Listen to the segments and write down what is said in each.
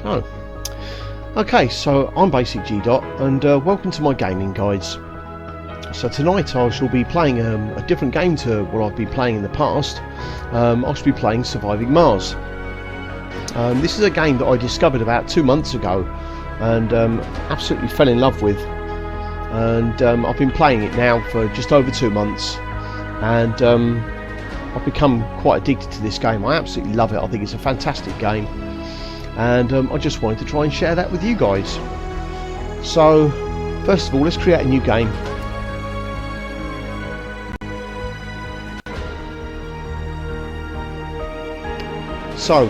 Oh, okay, so I'm Basic G Dot, and welcome to my gaming guides. So tonight I shall be playing a different game to what I've been playing in the past. I shall be playing Surviving Mars. This is a game that I discovered about 2 months ago and absolutely fell in love with, and I've been playing it now for just over 2 months, and I've become quite addicted to this game. I absolutely love it. I think it's a fantastic game, and I just wanted to try and share that with you guys. So first of all, let's create a new game. So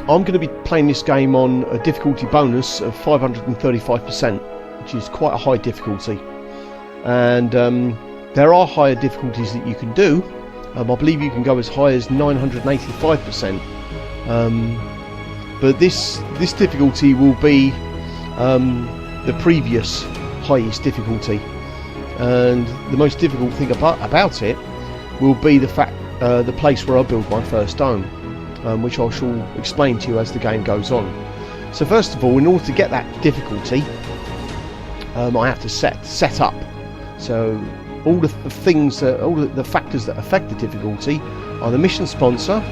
I'm going to be playing this game on a difficulty bonus of 535%, which is quite a high difficulty, and there are higher difficulties that you can do. I believe you can go as high as 985%, but this difficulty will be the previous highest difficulty, and the most difficult thing about it will be the place where I build my first dome, which I shall explain to you as the game goes on. So first of all, in order to get that difficulty, I have to set up. So all the things, all the factors that affect the difficulty are the mission sponsor,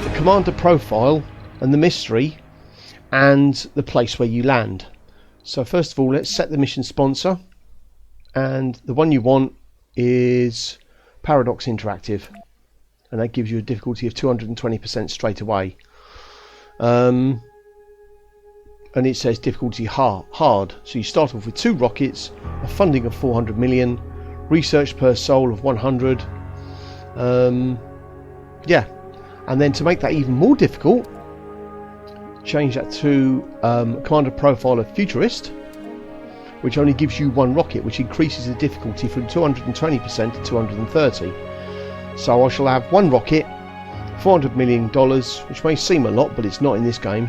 the commander profile, and the mystery, and the place where you land. So first of all, let's set the mission sponsor, and the one you want is Paradox Interactive, and that gives you a difficulty of 220% straight away. And it says difficulty hard. So you start off with 2 rockets, a funding of 400 million, research per soul of 100. Yeah, and then to make that even more difficult, change that to commander profile of futurist, which only gives you 1 rocket, which increases the difficulty from 220% to 230. So I shall have 1 rocket, $400 million, which may seem a lot, but it's not in this game,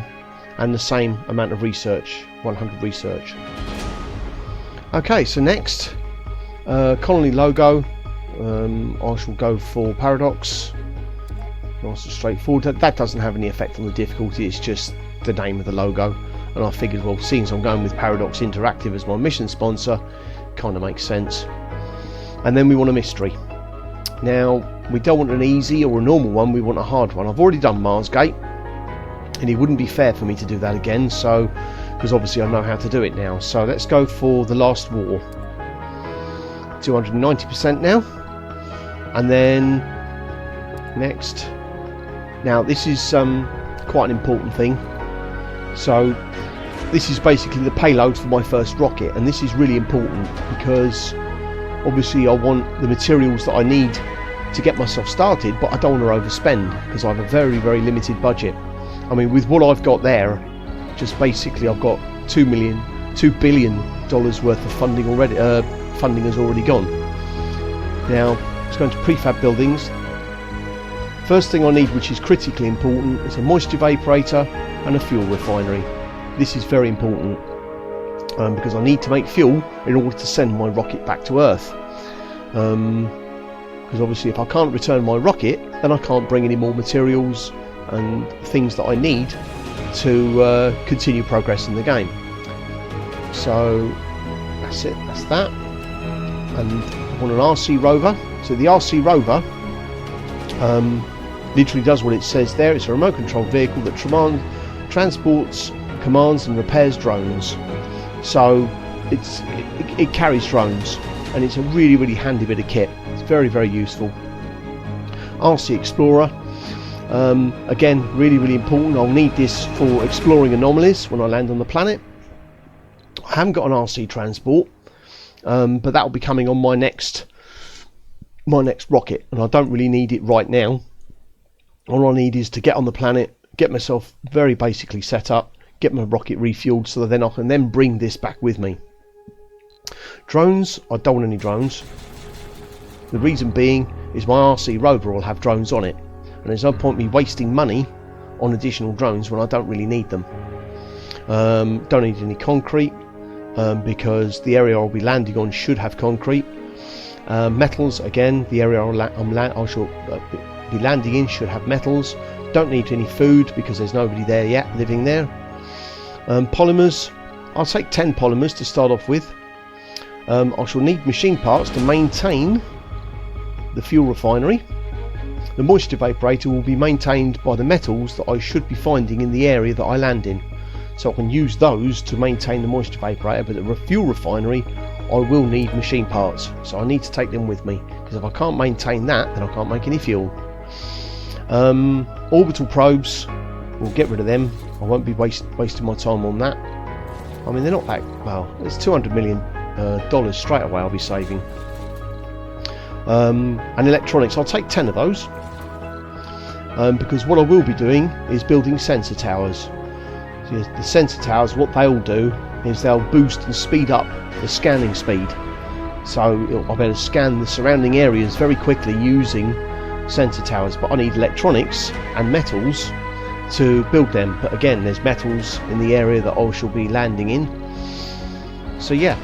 and the same amount of research, 100 research. Okay, so next, colony logo, I shall go for Paradox. Nice and straightforward. That doesn't have any effect on the difficulty, it's just the name of the logo, and I figured, well, seeing as I'm going with Paradox Interactive as my mission sponsor, kind of makes sense. And then we want a mystery. Now, we don't want an easy or a normal one, we want a hard one. I've already done Mars Gate, and it wouldn't be fair for me to do that again, so because obviously I know how to do it now. So let's go for the Last War. 290% now. And then next. Now this is quite an important thing. So this is basically the payload for my first rocket, and this is really important because obviously I want the materials that I need to get myself started, but I don't want to overspend because I have a very, very limited budget. I mean, with what I've got there, just basically I've got $2 billion worth of funding already. Funding has already gone. Now let's go into prefab buildings. First thing I need, which is critically important, is a moisture evaporator and a fuel refinery. This is very important because I need to make fuel in order to send my rocket back to Earth. Because obviously if I can't return my rocket, then I can't bring any more materials and things that I need to continue progressing the game. So that's it, that's that. And I want an RC rover. So the RC rover literally does what it says there. It's a remote controlled vehicle that transports, commands and repairs drones. So it carries drones, and it's a really, really handy bit of kit. It's very, very useful. RC Explorer, again, really, really important. I'll need this for exploring anomalies when I land on the planet. I haven't got an RC transport, but that will be coming on my next rocket, and I don't really need it right now. All I need is to get on the planet, get myself very basically set up, get my rocket refueled, so that then I can then bring this back with me. Drones, I don't want any drones. The reason being is my RC rover will have drones on it, and there's no point me wasting money on additional drones when I don't really need them. Don't need any concrete, because the area I'll be landing on should have concrete. Metals, again, the area I shall be landing in should have metals. Don't need any food because there's nobody there yet living there. Polymers, I'll take 10 polymers to start off with. I shall need machine parts to maintain the fuel refinery. The moisture evaporator will be maintained by the metals that I should be finding in the area that I land in, so I can use those to maintain the moisture evaporator. But the fuel refinery, I will need machine parts, so I need to take them with me, because if I can't maintain that, then I can't make any fuel. Orbital probes, we'll get rid of them. I won't be wasting my time on that. I mean, they're not that well. It's $200 million straight away I'll be saving. And electronics, I'll take 10 of those, because what I will be doing is building sensor towers. So the sensor towers, what they'll do is they'll boost and speed up the scanning speed, so I'll be able to scan the surrounding areas very quickly using sensor towers. But I need electronics and metals to build them, but again, there's metals in the area that I shall be landing in. So yeah,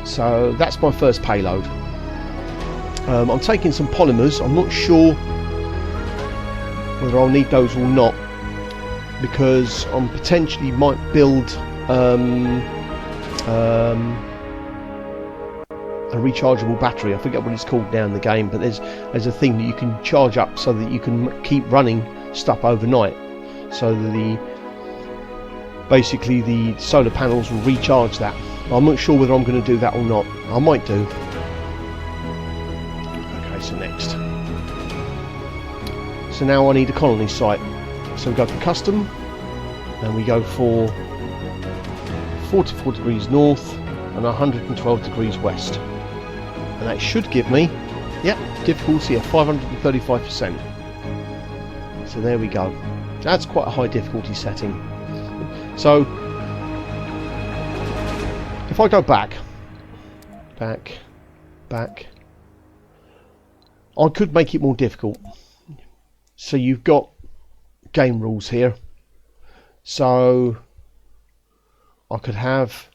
so that's my first payload. I'm taking some polymers. I'm not sure whether I'll need those or not, because I potentially might build a rechargeable battery. I forget what it's called now in the game, but there's a thing that you can charge up so that you can keep running stuff overnight, so that basically the solar panels will recharge that. I'm not sure whether I'm going to do that or not. I might do. Okay, so next. So now I need a colony site. So we go for custom, and we go for 44 degrees north and 112 degrees west. And that should give me, yep, difficulty of 535%. So there we go. That's quite a high difficulty setting. So if I go back, I could make it more difficult. So you've got game rules here. So I could have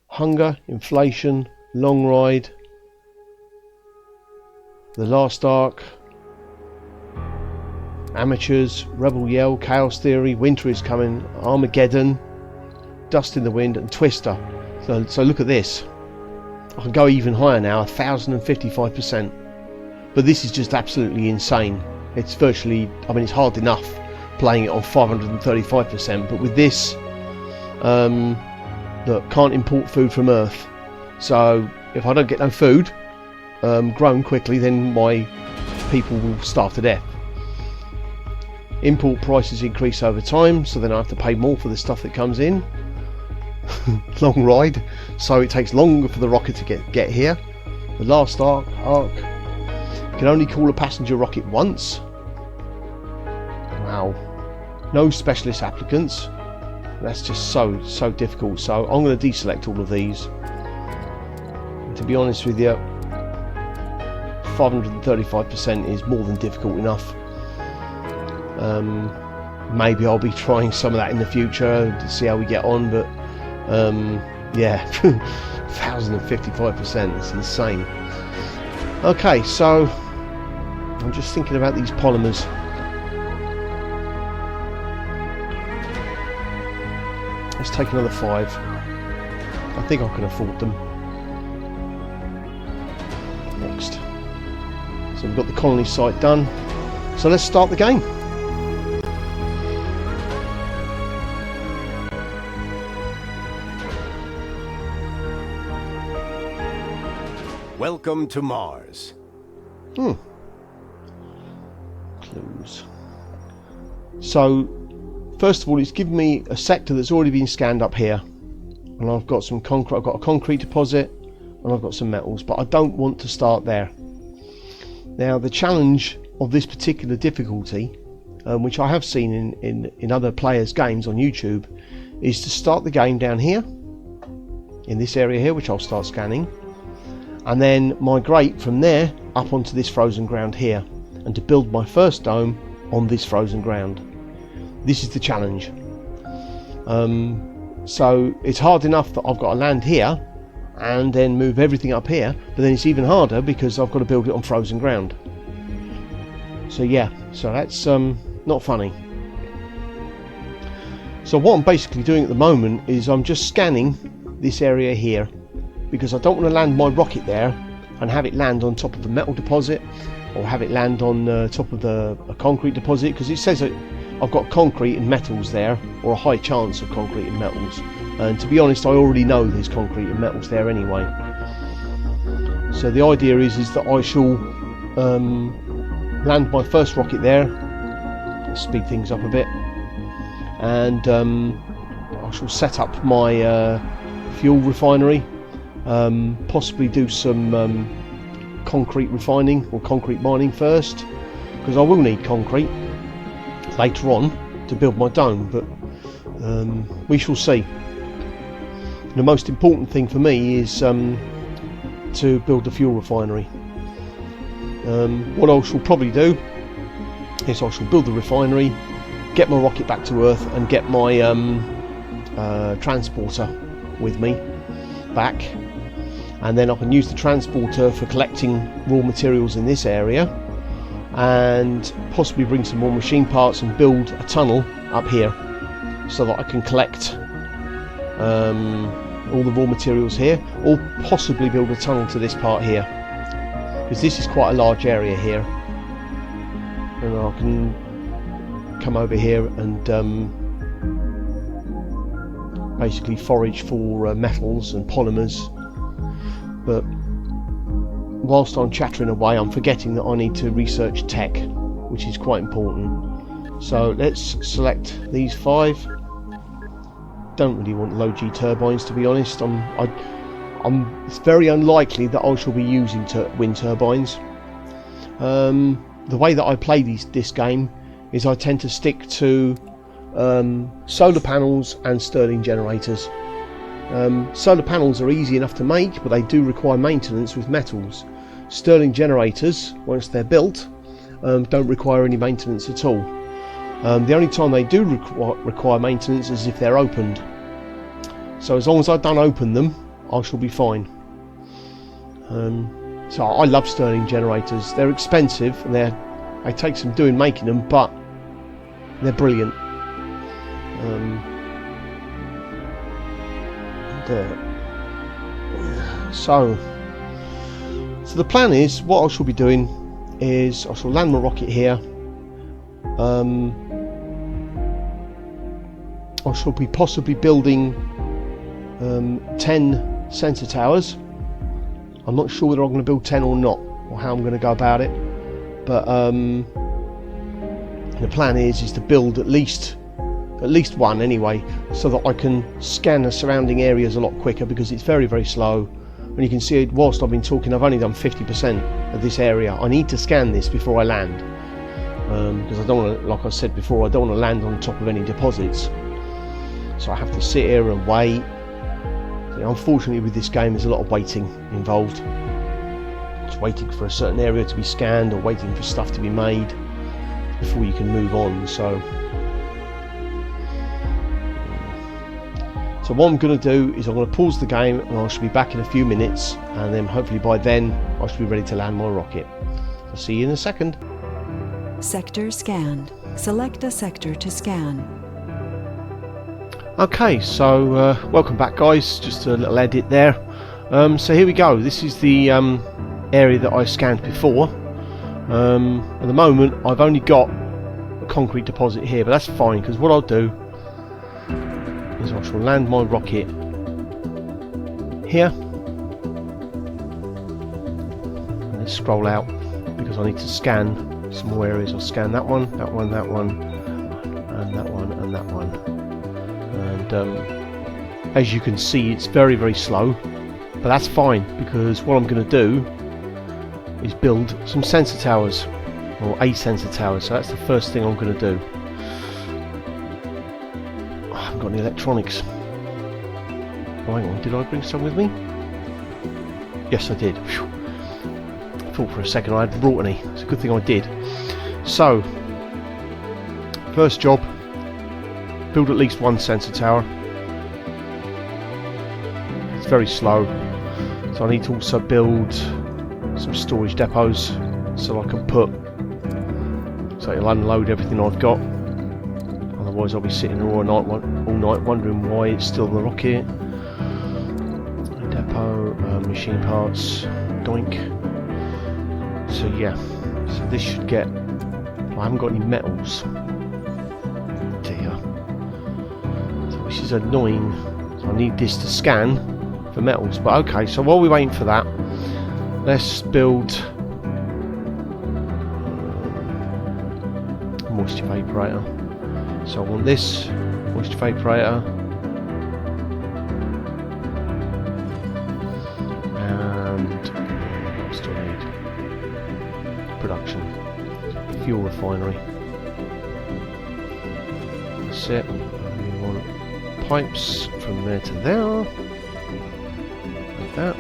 hunger, inflation, long ride, the last arc, amateurs, rebel yell, chaos theory, winter is coming, Armageddon, dust in the wind, and twister. So look at this. I can go even higher now, 1055%. But this is just absolutely insane. It's virtually, I mean, it's hard enough playing it on 535%, but with this, look, can't import food from Earth. So if I don't get no food grown quickly, then my people will starve to death. Import prices increase over time, so then I have to pay more for the stuff that comes in. Long ride, so it takes longer for the rocket to get here. The last arc can only call a passenger rocket once. Wow. No specialist applicants. That's just so difficult. So I'm going to deselect all of these. And to be honest with you, 535% is more than difficult enough. Maybe I'll be trying some of that in the future to see how we get on, but yeah, 1055%, it's insane. Okay, so I'm just thinking about these polymers. Let's take another 5. I think I can afford them. Next. So we've got the colony site done. So let's start the game. Welcome to Mars. Clues. So, first of all, it's given me a sector that's already been scanned up here, and I've got some concrete. I've got a concrete deposit, and I've got some metals, but I don't want to start there. Now, the challenge of this particular difficulty, which I have seen in other players' games on YouTube, is to start the game down here, in this area here, which I'll start scanning, and then migrate from there up onto this frozen ground here, and to build my first dome on this frozen ground. This is the challenge. So it's hard enough that I've got to land here and then move everything up here, but then it's even harder because I've got to build it on frozen ground. So yeah, so that's Not funny. So what I'm basically doing at the moment is I'm just scanning this area here, because I don't want to land my rocket there and have it land on top of a metal deposit, or have it land on top of a concrete deposit, because it says that I've got concrete and metals there, or a high chance of concrete and metals, and to be honest I already know there's concrete and metals there anyway. So the idea is that I shall land my first rocket there, speed things up a bit, and I shall set up my fuel refinery, possibly do some concrete refining or concrete mining first, because I will need concrete later on to build my dome, but we shall see. The most important thing for me is to build the fuel refinery. What I shall probably do is I shall build the refinery, get my rocket back to Earth, and get my transporter with me back, and then I can use the transporter for collecting raw materials in this area, and possibly bring some more machine parts and build a tunnel up here so that I can collect all the raw materials here, or possibly build a tunnel to this part here, because this is quite a large area here, and I can come over here and basically forage for metals and polymers. But whilst I'm chattering away, I'm forgetting that I need to research tech, which is quite important. So let's select these 5. Don't really want low G turbines, to be honest. It's very unlikely that I shall be using wind turbines. The way that I play this game is I tend to stick to solar panels and Stirling generators. Solar panels are easy enough to make, but they do require maintenance with metals. Stirling generators, once they're built, don't require any maintenance at all. The only time they do require maintenance is if they're opened. So as long as I don't open them, I shall be fine. So I love Stirling generators. They're expensive and they take some doing making them, but they're brilliant. So the plan is, what I shall be doing is I shall land my rocket here. I shall be possibly building 10 sensor towers. I'm not sure whether I'm going to build 10 or not, or how I'm going to go about it, but the plan is to build at least one anyway, so that I can scan the surrounding areas a lot quicker, because it's very, very slow. And you can see, whilst I've been talking, I've only done 50% of this area. I need to scan this before I land, because I don't want to, like I said before, I don't want to land on top of any deposits. So I have to sit here and wait. Unfortunately, with this game, there's a lot of waiting involved. Just waiting for a certain area to be scanned, or waiting for stuff to be made before you can move on. So what I'm going to do is I'm going to pause the game, and I shall be back in a few minutes, and then hopefully by then I should be ready to land my rocket. I'll see you in a second. Sector scanned. Select a sector to scan. Okay, so welcome back, guys. Just a little edit there. So here we go. This is the area that I scanned before. At the moment I've only got a concrete deposit here, but that's fine, because what I'll do is I shall land my rocket here. And let's scroll out, because I need to scan some more areas. I'll scan that one, that one, that one, and that one, and that one. And as you can see, it's very, very slow, but that's fine, because what I'm going to do is build some sensor towers, or a sensor tower. So that's the first thing I'm going to do. I haven't got any electronics. Oh, hang on, did I bring some with me? Yes, I did. Whew. I thought for a second I hadn't brought any. It's a good thing I did. So first job, build at least one sensor tower. It's very slow, so I need to also build some storage depots so I can put so it'll unload everything I've got. Otherwise I'll be sitting all night wondering why it's still on the rocket. Depot, machine parts, doink. So yeah, so this should get... I haven't got any metals. Dear. So which is annoying. So I need this to scan for metals. But okay, so while we're waiting for that, let's build a moisture evaporator. So I want this moisture evaporator. And what do I need? Production. Fuel refinery. That's it. We want pipes from there to there. Like that.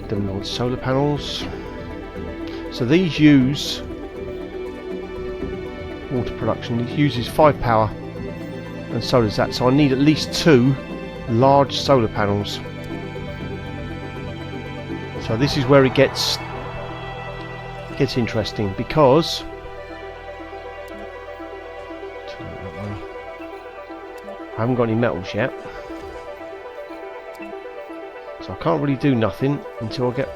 Then we want solar panels. So these use water production. It uses 5 power, and so does that. So I need at least 2 large solar panels. So this is where it gets interesting, because I haven't got any metals yet, so I can't really do nothing until I get...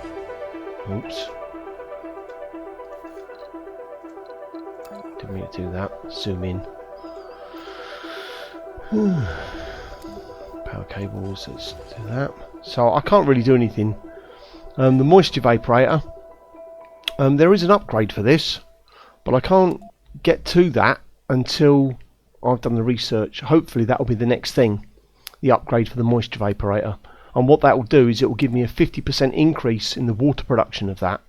Oops. Didn't mean to do that. Zoom in. Power cables, let's do that. So I can't really do anything. The moisture evaporator, there is an upgrade for this, but I can't get to that until I've done the research. Hopefully that will be the next thing, the upgrade for the moisture evaporator. And what that will do is it will give me a 50% increase in the water production of that.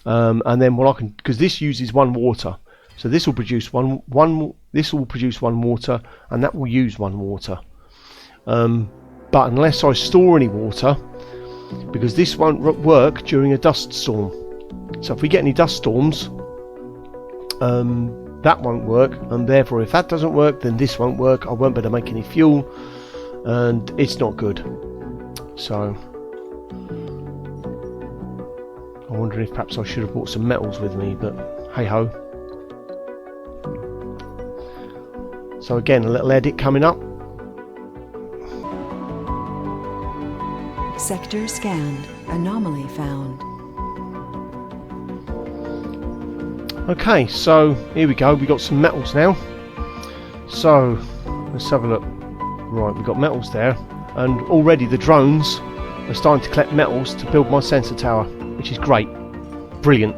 And then what I can, because this uses 1 water, so this will produce this will produce 1 water, and that will use 1 water. But unless I store any water, because this won't work during a dust storm. So if we get any dust storms, that won't work, and therefore if that doesn't work, then this won't work. I won't be able to make any fuel, and it's not good. So I wonder if perhaps I should have brought some metals with me, but hey ho. So again, a little edit coming up. Sector scanned. Anomaly found. Okay, so here we go. We got some metals now. So let's have a look. Right, we've got metals there, and already the drones are starting to collect metals to build my sensor tower, which is great. Brilliant.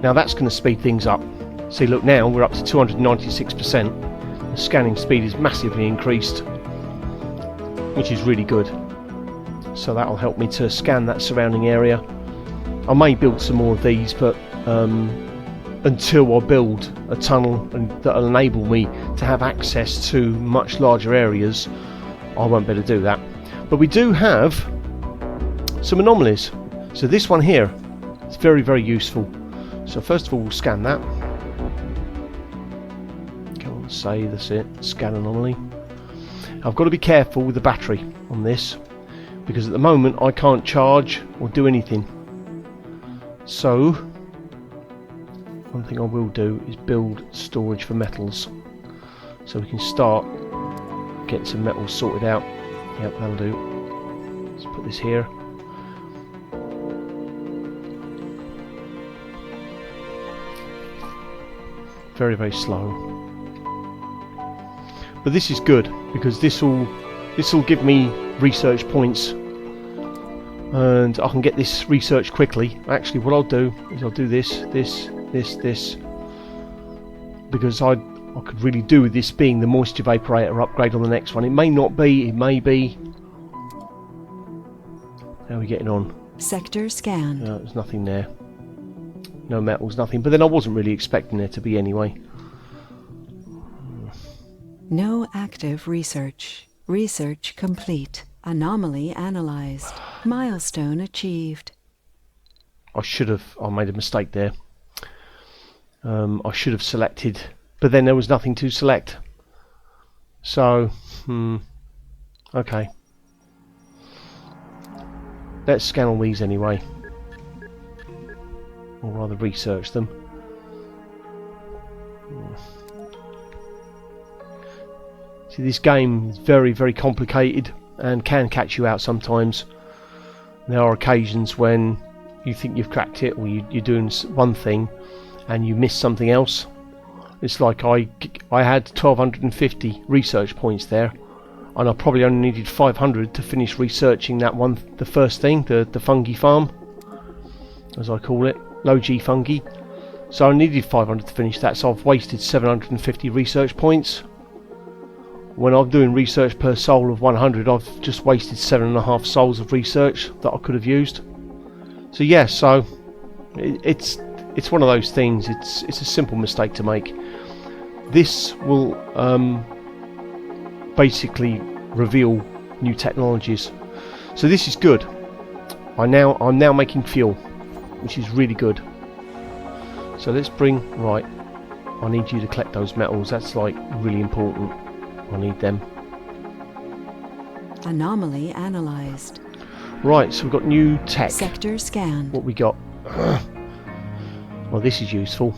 Now that's going to speed things up. See, look, now we're up to 296%. The scanning speed is massively increased, which is really good. So that'll help me to scan that surrounding area. I may build some more of these, but until I build a tunnel that'll enable me to have access to much larger areas, I won't be able to do that. But we do have some anomalies. So this one here is very, very useful. So first of all, we'll scan that. Go on, say that's it. Scan anomaly. I've got to be careful with the battery on this, because at the moment I can't charge or do anything. So one thing I will do is build storage for metals, so we can start getting some metals sorted out. Yep, that'll do. Let's put this here. Very, very slow. But this is good, because this will give me research points, and I can get this research quickly. Actually, what I'll do is I'll do this, because I could really do with this being the moisture evaporator upgrade on the next one. It may not be, it may be. How are we getting on? Sector scanned. No, there's nothing there. No metals, nothing. But then I wasn't really expecting there to be anyway. No active research. Research complete. Anomaly analyzed. Milestone achieved. I made a mistake there. I should have selected, but then there was nothing to select. So, okay. Let's scan all these anyway. or rather research them. See, this game is very, very complicated and can catch you out sometimes. There are occasions when you think you've cracked it, or you're doing one thing and you miss something else. It's like I had 1250 research points there, and I probably only needed 500 to finish researching that one, the first thing, the fungi farm, as I call it, low G fungi. So I needed 500 to finish that, so I've wasted 750 research points. When I'm doing research per soul of 100, I've just wasted 7.5 souls of research that I could have used. So yeah, so it's one of those things. It's a simple mistake to make. This will basically reveal new technologies. So this is good. I'm now making fuel, which is really good. So let's bring, right, I need you to collect those metals. That's like really important. I need them. Anomaly analyzed. Right, so we've got new tech. Sector scanned. What we got? Well, this is useful.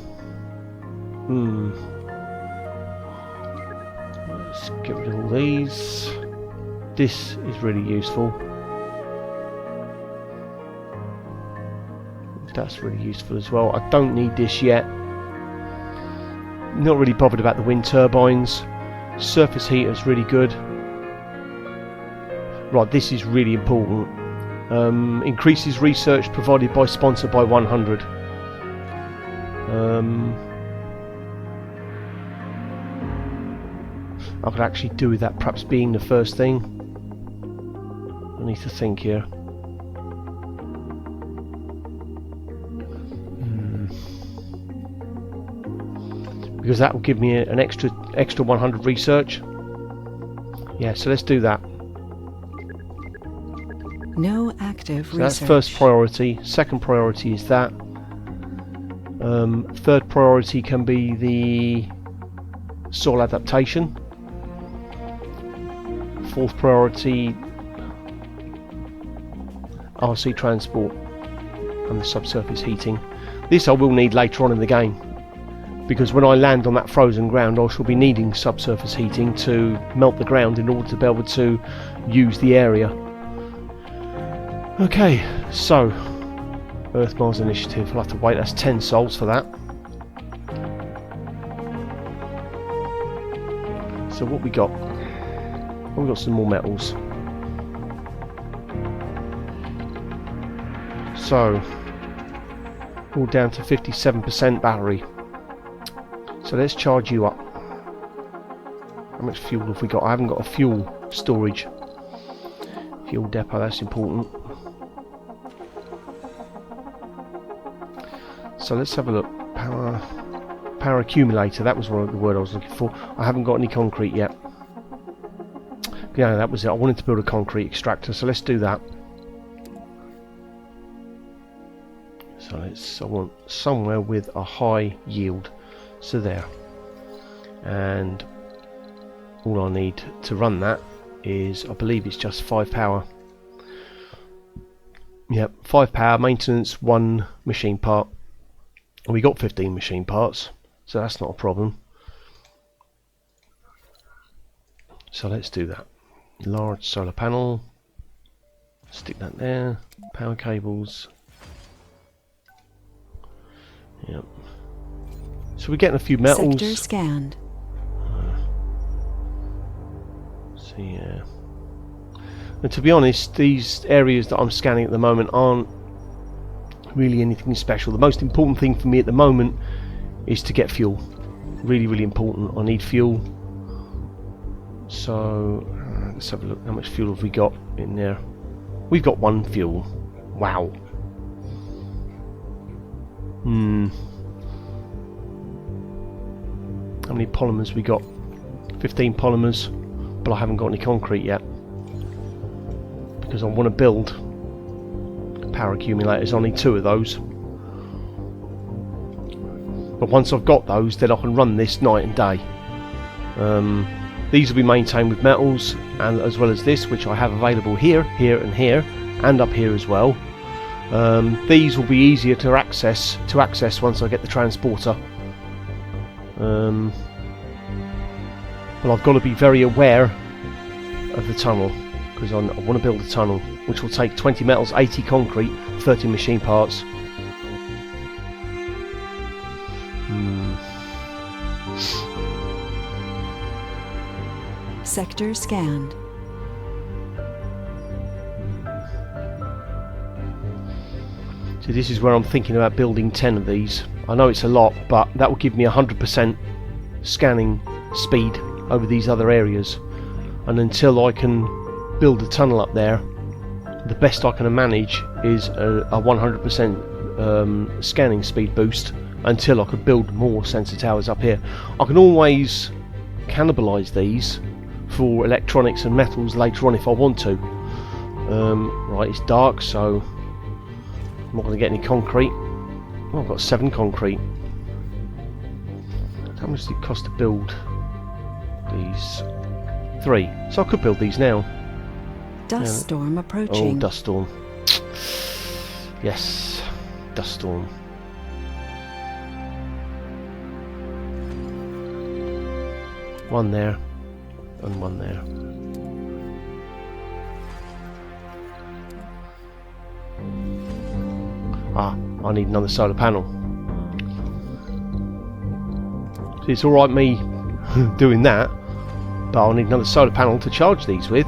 Let's get rid of all these. This is really useful. That's really useful as well. I don't need this yet. Not really bothered about the wind turbines. Surface heater is really good. Right, this is really important. Increases research provided by sponsor by 100. I could actually do with that perhaps being the first thing. I need to think here. Because that will give me an extra 100 research. Yeah, so let's do that. No active So research. that's first priority. Second priority is that. Third priority can be the soil adaptation. Fourth priority, RC transport and the subsurface heating. This I will need later on in the game, because when I land on that frozen ground I shall be needing subsurface heating to melt the ground in order to be able to use the area. Okay, so Earth Mars initiative, I'll have to wait, that's 10 souls for that. So what we got? We've got some more metals. So all down to 57% battery. So let's charge you up. How much fuel have we got? I haven't got a fuel storage. Fuel depot, that's important. So let's have a look. Power accumulator, that was the word I was looking for. I haven't got any concrete yet. Yeah, that was it. I wanted to build a concrete extractor, so let's do that. So I want somewhere with a high yield. So there. And all I need to run that is, I believe it's just 5 power. Yep, 5 power, maintenance, 1 machine part. We got 15 machine parts, so that's not a problem. So let's do that. Large solar panel, stick that there. Power cables. Yep. So we're getting a few metals. Sector scanned. So yeah. And to be honest, these areas that I'm scanning at the moment aren't really anything special. The most important thing for me at the moment is to get fuel. Really, really important. I need fuel. So let's have a look. How much fuel have we got in there? We've got 1 fuel. Wow. How many polymers we got? 15 polymers, but I haven't got any concrete yet because I want to build power accumulators. I need 2 of those. But once I've got those, then I can run this night and day. These will be maintained with metals, and as well as this, which I have available here, here and here, and up here as well. These will be easier to access once I get the transporter. But I've got to be very aware of the tunnel, because I want to build a tunnel which will take 20 metals, 80 concrete, 30 machine parts. Sector scanned. So this is where I'm thinking about building 10 of these. I know it's a lot, but that will give me 100% scanning speed over these other areas. And until I can build a tunnel up there, the best I can manage is a 100% scanning speed boost until I could build more sensor towers up here. I can always cannibalise these for electronics and metals later on if I want to. Right, it's dark, so I'm not going to get any concrete. Oh, I've got 7 concrete. How much does it cost to build these? 3. So I could build these now. Dust storm approaching. Oh, dust storm. Yes, dust storm. One there, and one there. Ah, I need another solar panel. So it's alright me doing that, but I'll need another solar panel to charge these with.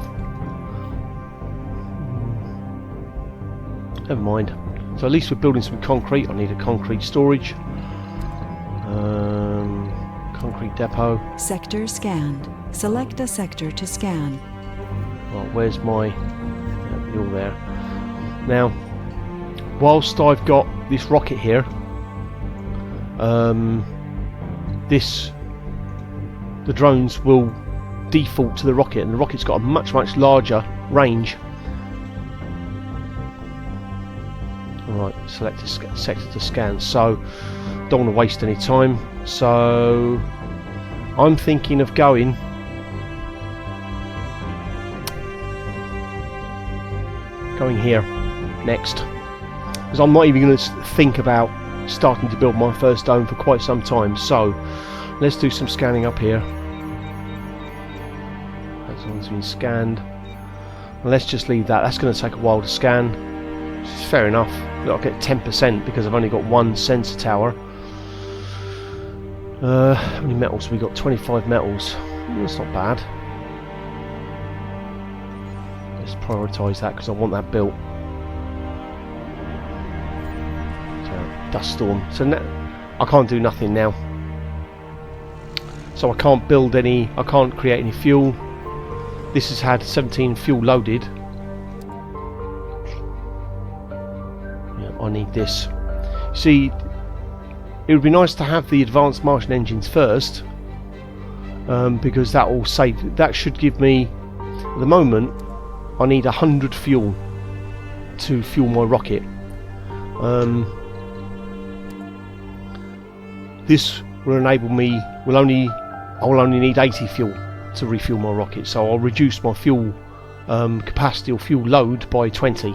Never mind. So at least we're building some concrete. I need a concrete storage. Concrete depot. Sector scanned. Select a sector to scan. Right, where's my... you're there. Now, whilst I've got this rocket here, the drones will default to the rocket, and the rocket's got a much larger range. Alright, select a sector to scan. So, don't want to waste any time. So, I'm thinking of going here next, because I'm not even going to think about starting to build my first dome for quite some time. So let's do some scanning up here. That one's been scanned, and let's just leave that. That's going to take a while to scan, which is fair enough. I'll get 10% because I've only got one sensor tower. How many metals? We got 25 metals. That's not bad. Let's prioritise that because I want that built. So, dust storm. So I can't do nothing now. So I can't build any. I can't create any fuel. This has had 17 fuel loaded. Yeah, I need this. See, it would be nice to have the advanced Martian engines first, because that will save. That should give me. At the moment, I need 100 fuel to fuel my rocket. This will enable me. I will only need 80 fuel to refuel my rocket. So I'll reduce my fuel capacity or fuel load by 20.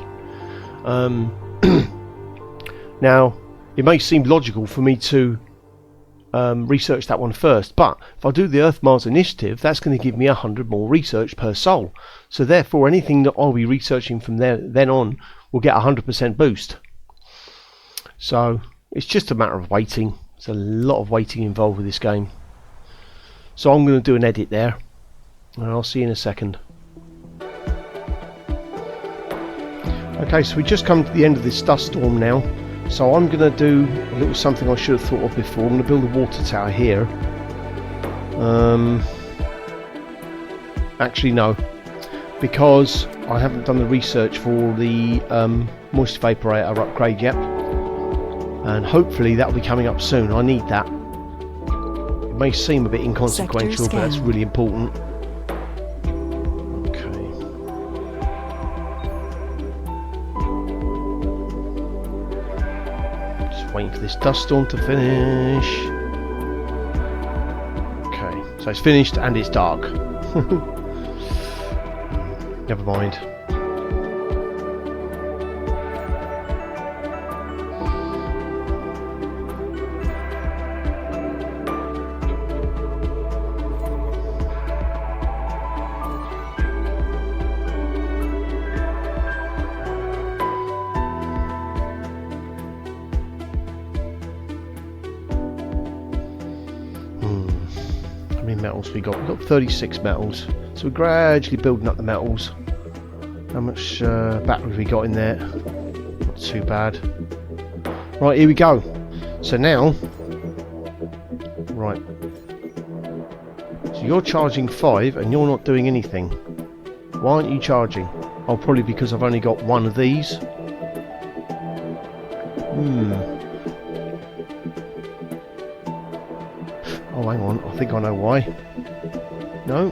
Now, it may seem logical for me to research that one first, but if I do the Earth-Mars initiative, that's going to give me 100 more research per sol. So therefore, anything that I'll be researching from then on will get 100% boost. So it's just a matter of waiting. There's a lot of waiting involved with this game. So I'm going to do an edit there, and I'll see you in a second. Okay, so we just come to the end of this dust storm now. So I'm going to do a little something I should have thought of before. I'm going to build a water tower here. Actually no, because I haven't done the research for the moisture vaporator upgrade yet, and hopefully that will be coming up soon. I need that. It may seem a bit inconsequential, but that's really important. Waiting for this dust storm to finish. Okay, so it's finished and it's dark. Never mind. many metals we got? We've got 36 metals. So we're gradually building up the metals. How much battery we got in there? Not too bad. Right, here we go. So now, right. So you're charging 5 and you're not doing anything. Why aren't you charging? Oh, probably because I've only got one of these. Oh, hang on. I think I know why. No.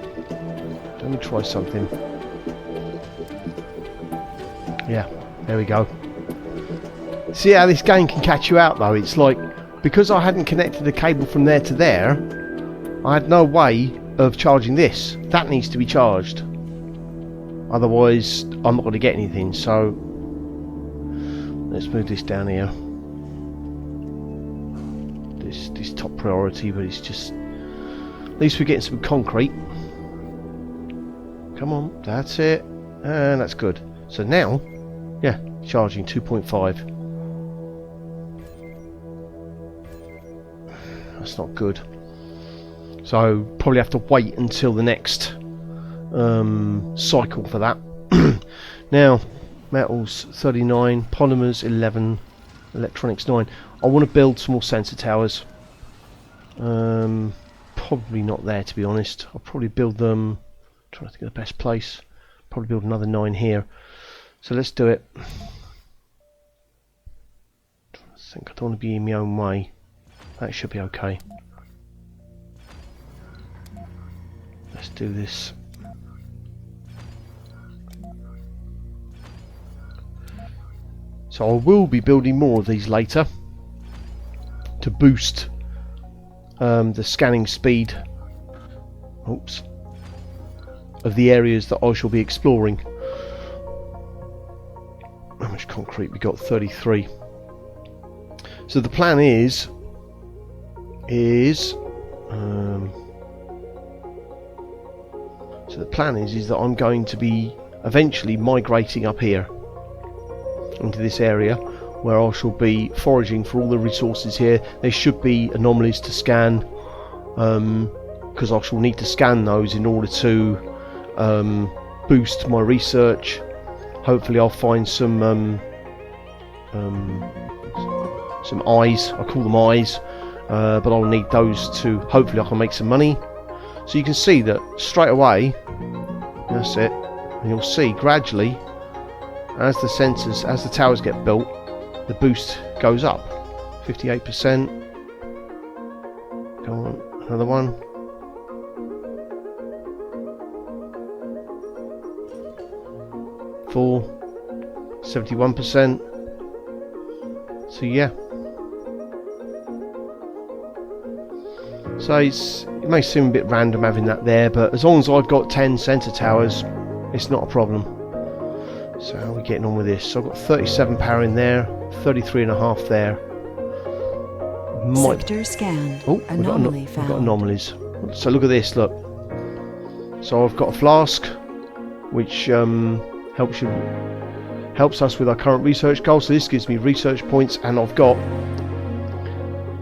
Let me try something. Yeah, there we go. See how this game can catch you out though? It's like, because I hadn't connected the cable from there to there, I had no way of charging this. That needs to be charged. Otherwise, I'm not going to get anything. So, let's move this down here. This top priority, but it's just... At least we're getting some concrete. Come on, that's it. And that's good. So now, yeah, charging 2.5. That's not good. So probably have to wait until the next cycle for that. Now, metals 39, polymers 11, electronics 9. I want to build some more sensor towers. Probably not there, to be honest. I'll probably build them. Trying to think of the best place. Probably build another 9 here. So let's do it. I think I don't want to be in my own way. That should be okay. Let's do this. So I will be building more of these later to boost the scanning speed. Oops. Of the areas that I shall be exploring. How much concrete we got? 33. So the plan is that I'm going to be eventually migrating up here into this area where I shall be foraging for all the resources here. There should be anomalies to scan, because I shall need to scan those in order to boost my research. Hopefully I'll find some eyes. I call them eyes, but I'll need those to, hopefully I can make some money. So you can see that straight away, that's it, and you'll see gradually as the sensors, as the towers get built, the boost goes up. 58%. Go on, another one. 71%. So yeah. So it may seem a bit random having that there, but as long as I've got 10 sensor towers, it's not a problem. So how are we getting on with this? So I've got 37 power in there, 33.5 there. Sector scanned. Oh, Anomaly we've got anomalies. So look at this, look. So I've got a flask, which helps us with our current research goal. So this gives me research points, and I've got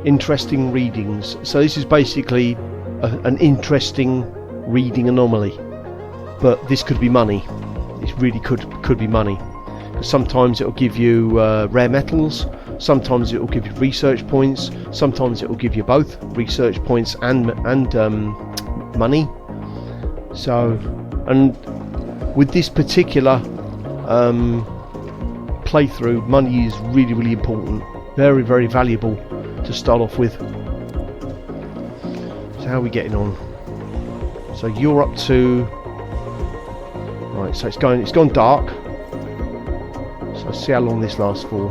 interesting readings. So this is basically an interesting reading anomaly, but this could be money. It really could be money. Sometimes it will give you rare metals, sometimes it will give you research points, sometimes it will give you both research points and money. So, and with this particular playthrough, money is really important, very valuable to start off with. So how are we getting on? So you're up to, right, so it's gone dark. So see how long this lasts for.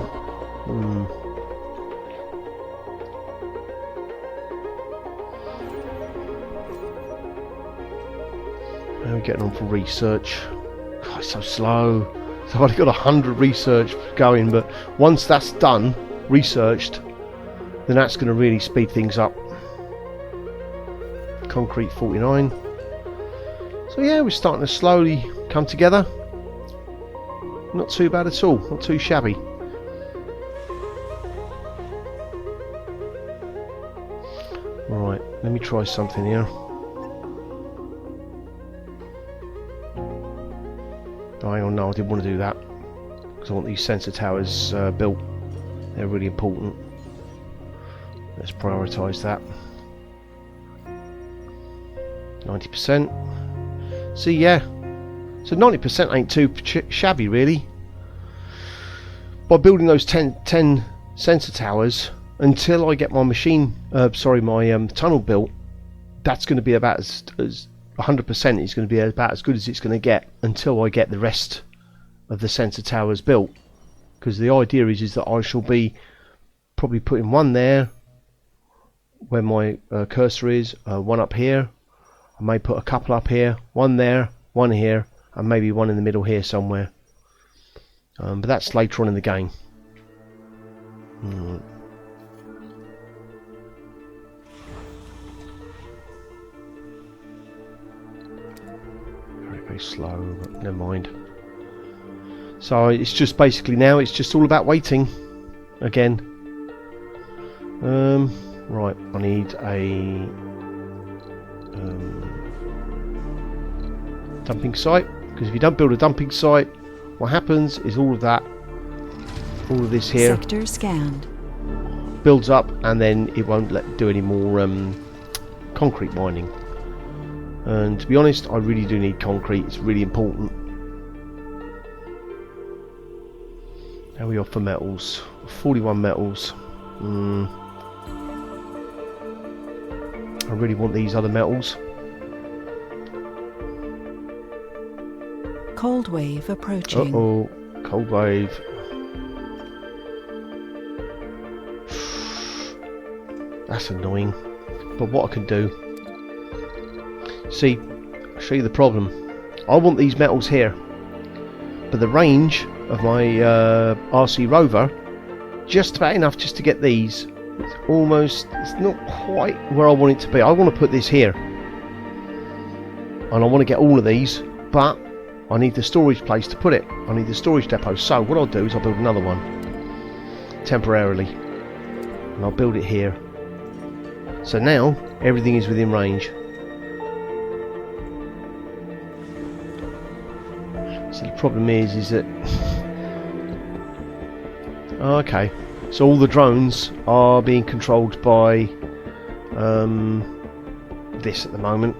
How are we getting on for research? God, it's so slow. So I've got 100 research going, but once that's done, researched, then that's going to really speed things up. Concrete 49. So yeah, we're starting to slowly come together. Not too bad at all, not too shabby. Right, let me try something here. no, I didn't want to do that because I want these sensor towers built. They're really important. Let's prioritise that. 90%. See, yeah. So 90% ain't too shabby, really. By building those 10 sensor towers, until I get my machine, my tunnel built, that's going to be about as 100% is going to be about as good as it's going to get until I get the rest of the sensor towers built. Because the idea is that I shall be probably putting one there where my cursor is, one up here. I may put a couple up here, one there, one here, and maybe one in the middle here somewhere. But that's later on in the game. Very slow, but never mind. So it's just basically now it's just all about waiting again. Right, I need a dumping site, because if you don't build a dumping site, what happens is all of this here Sector scanned. builds up, and then it won't do any more concrete mining. And to be honest, I really do need concrete. It's really important. How are we off for metals? 41 metals. I really want these other metals. Cold wave approaching. Uh-oh, cold wave. That's annoying. But what I can do... See, I'll show you the problem. I want these metals here. But the range of my RC rover, just about enough just to get these. It's not quite where I want it to be. I want to put this here. And I want to get all of these, but I need the storage place to put it. I need the storage depot. So what I'll do is I'll build another one. Temporarily. And I'll build it here. So now, everything is within range. So the problem is that... Okay. So all the drones are being controlled by this at the moment,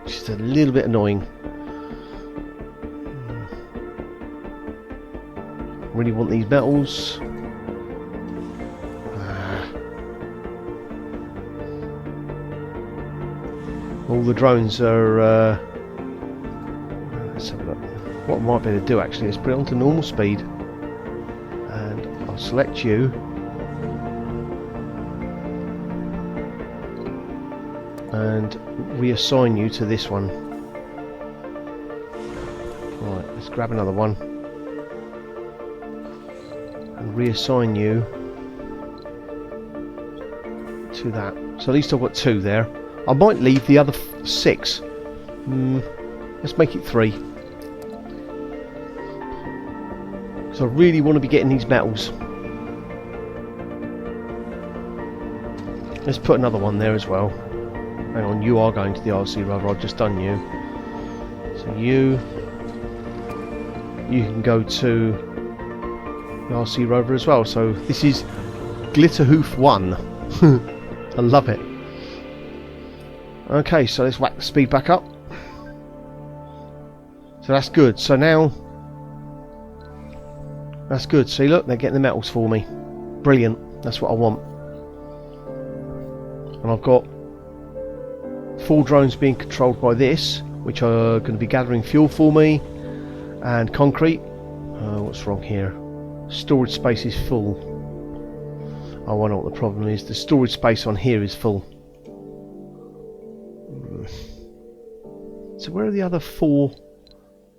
which is a little bit annoying. Really want these metals. All the drones are... let's have a look. What I might be able to do actually is put it onto normal speed. Select you, and reassign you to this one. Right, let's grab another one and reassign you to that. So at least I've got 2 there. I might leave the other 6. Let's make it 3. So I really want to be getting these metals. Let's put another one there as well. Hang on, you are going to the RC rover. I've just done you. So you can go to the RC rover as well. So this is Glitterhoof 1. I love it. Okay, so let's whack the speed back up. So that's good. So now that's good. See, look, they're getting the metals for me. Brilliant. That's what I want. And I've got 4 drones being controlled by this, which are going to be gathering fuel for me and concrete. What's wrong here? Storage space is full. Oh, I know what the problem is. The storage space on here is full. So where are the other 4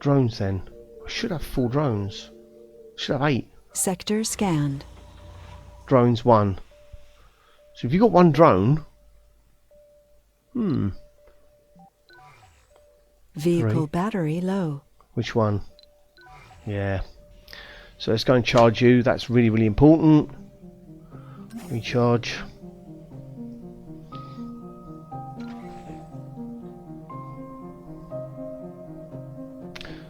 drones then? I should have 4 drones. I should have 8. Sector scanned. Drones 1. So if you've got 1 drone... Vehicle 3. battery low. Which one? Yeah. So let's go and charge you. That's really, really important. Recharge.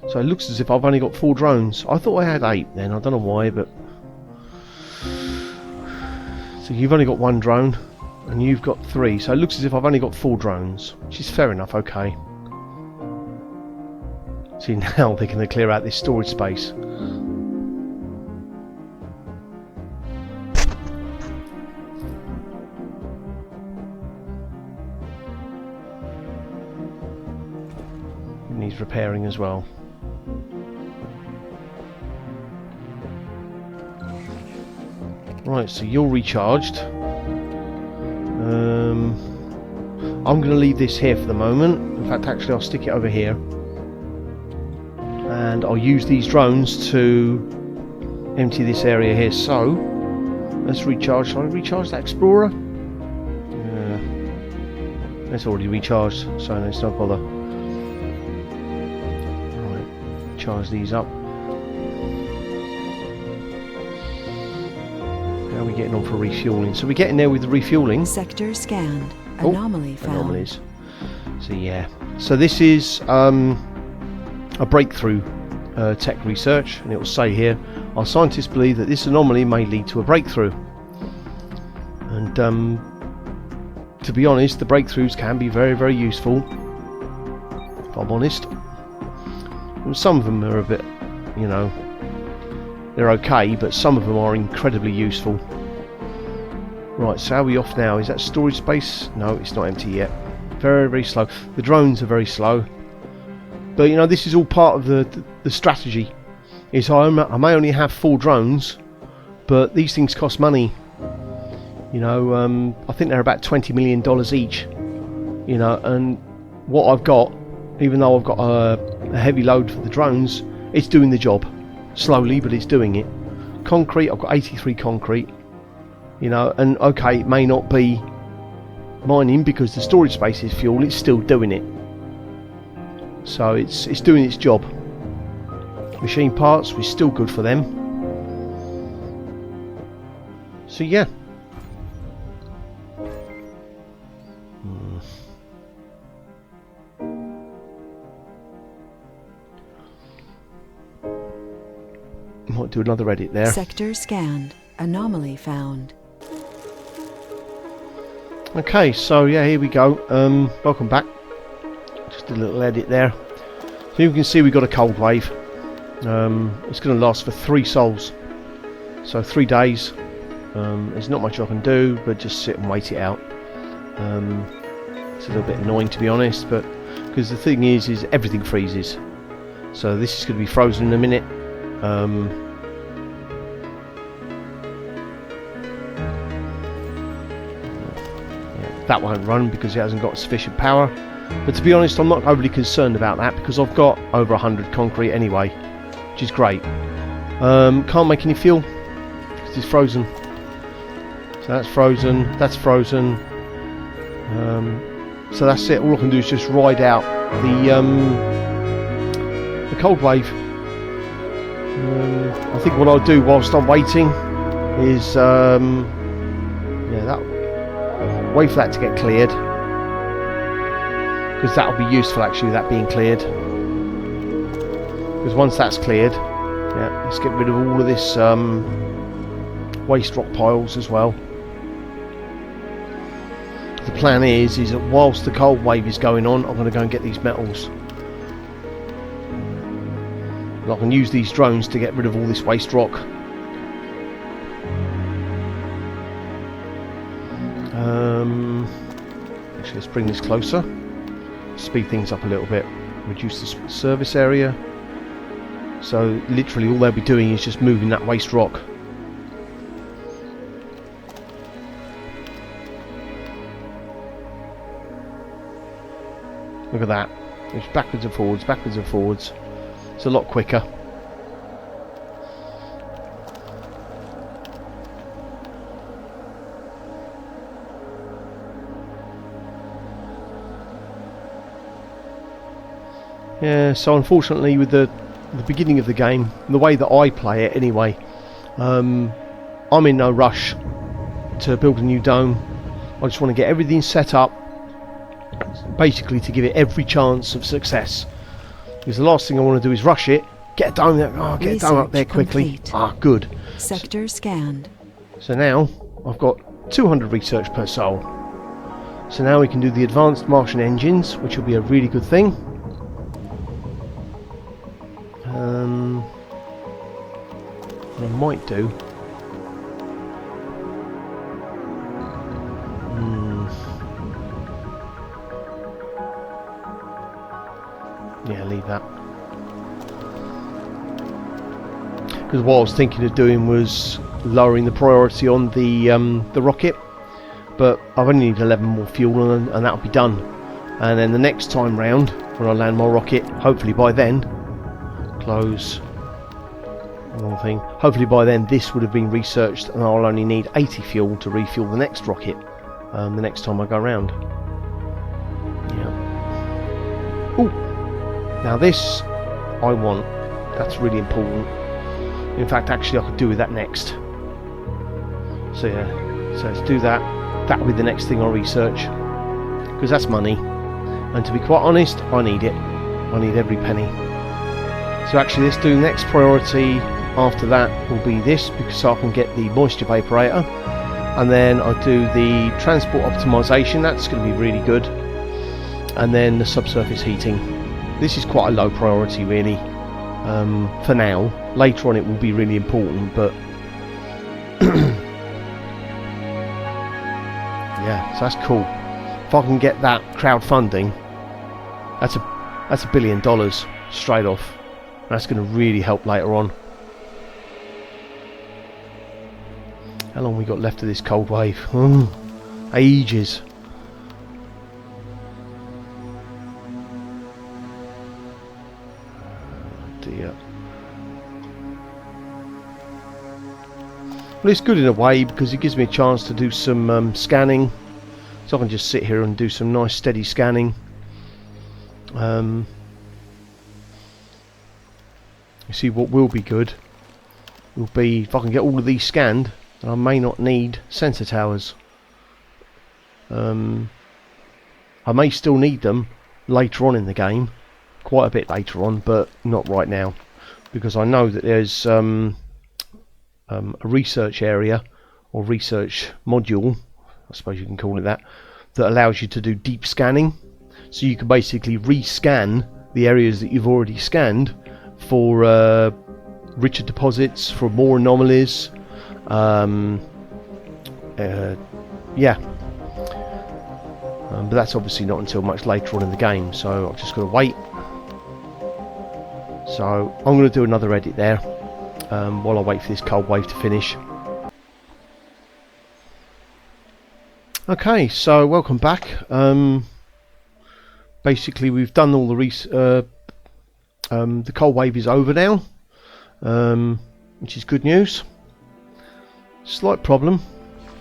So it looks as if I've only got 4 drones. I thought I had 8 then, I don't know why, but... So you've only got 1 drone, and you've got 3, so it looks as if I've only got 4 drones, which is fair enough, okay. See, now they're going to clear out this storage space. It needs repairing as well. Right, so you're recharged. I'm going to leave this here for the moment. In fact, actually, I'll stick it over here. And I'll use these drones to empty this area here. So, let's recharge. Shall I recharge that Explorer? It's already recharged, so it's no bother. Right, charge these up. How are we getting on for refueling? So we're getting there with the refueling. Sector scanned. Anomaly found. Anomalies. So yeah. So this is a breakthrough tech research, and it will say here, our scientists believe that this anomaly may lead to a breakthrough. And to be honest, the breakthroughs can be very, very useful, if I'm honest. And some of them are a bit, you know, they're okay, but some of them are incredibly useful. Right, so how are we off now? Is that storage space? No, it's not empty yet. Very, very slow. The drones are very slow. But, you know, this is all part of the strategy. Is I may only have 4 drones, but these things cost money. You know, I think they're about $20 million each. You know, and what I've got, even though I've got a heavy load for the drones, it's doing the job. Slowly, but it's doing it. Concrete, I've got 83 concrete. You know, and okay, it may not be mining because the storage space is fuel, it's still doing it. So it's doing its job. Machine parts, we're still good for them. So yeah. Might do another edit there. Sector scanned. Anomaly found. Okay, so yeah, here we go. Welcome back. Just a little edit there. So you can see we've got a cold wave. It's going to last for 3 sols. So 3 days. There's not much I can do, but just sit and wait it out. It's a little bit annoying, to be honest, but because the thing is everything freezes. So this is going to be frozen in a minute. That won't run because it hasn't got sufficient power, but to be honest, I'm not overly concerned about that because I've got over 100 concrete anyway, which is great. Can't make any fuel because it's frozen. So that's frozen, that's frozen. So that's it. All I can do is just ride out the cold wave. I think what I'll do whilst I'm waiting is wait for that to get cleared, because that'll be useful actually, that being cleared, because once that's cleared, yeah, let's get rid of all of this waste rock piles as well. The plan is that whilst the cold wave is going on, I'm going to go and get these metals. And I can use these drones to get rid of all this waste rock. Actually, let's bring this closer, speed things up a little bit, reduce the service area. So literally all they'll be doing is just moving that waste rock. Look at that, it's backwards and forwards, backwards and forwards. It's a lot quicker. Yeah, so unfortunately with the beginning of the game, the way that I play it anyway, I'm in no rush to build a new dome. I just want to get everything set up, basically to give it every chance of success. because the last thing I want to do is rush it. Get a dome there. Oh, get a dome up there quickly. Complete. Ah, good. Sector scanned. So now I've got 200 research per soul. So now we can do the advanced Martian engines, which will be a really good thing. What I might do. Yeah, leave that. Because what I was thinking of doing was lowering the priority on the rocket, but I've only need 11 more fuel and that'll be done. And then the next time round, when I land my rocket, hopefully by then, close. Wrong thing. Hopefully by then this would have been researched, and I'll only need 80 fuel to refuel the next rocket. The next time I go around. Yeah. Ooh. Now this I want. That's really important. In fact, actually, I could do with that next. So yeah, so let's do that. That'll be the next thing I'll research, because that's money, and to be quite honest, I need it. I need every penny. So actually, let's do next priority. After that will be this, because I can get the moisture vaporator, and then I'll do the transport optimization. That's going to be really good, and then the subsurface heating. This is quite a low priority, really. For now. Later on it will be really important, but yeah, so that's cool. If I can get that crowdfunding, that's $1 billion straight off. That's going to really help later on. How long we got left of this cold wave? Ages. Dear. Well, it's good in a way because it gives me a chance to do some scanning, so I can just sit here and do some nice steady scanning. You see, what will be good will be if I can get all of these scanned, then I may not need sensor towers. I may still need them later on in the game, quite a bit later on, but not right now, because I know that there's a research area or research module, I suppose you can call it that allows you to do deep scanning. So you can basically rescan the areas that you've already scanned for richer deposits, for more anomalies. Yeah. But that's obviously not until much later on in the game, so I've just got to wait. So I'm going to do another edit there while I wait for this cold wave to finish. Okay, so welcome back. Basically we've done all the cold wave is over now, which is good news. Slight problem,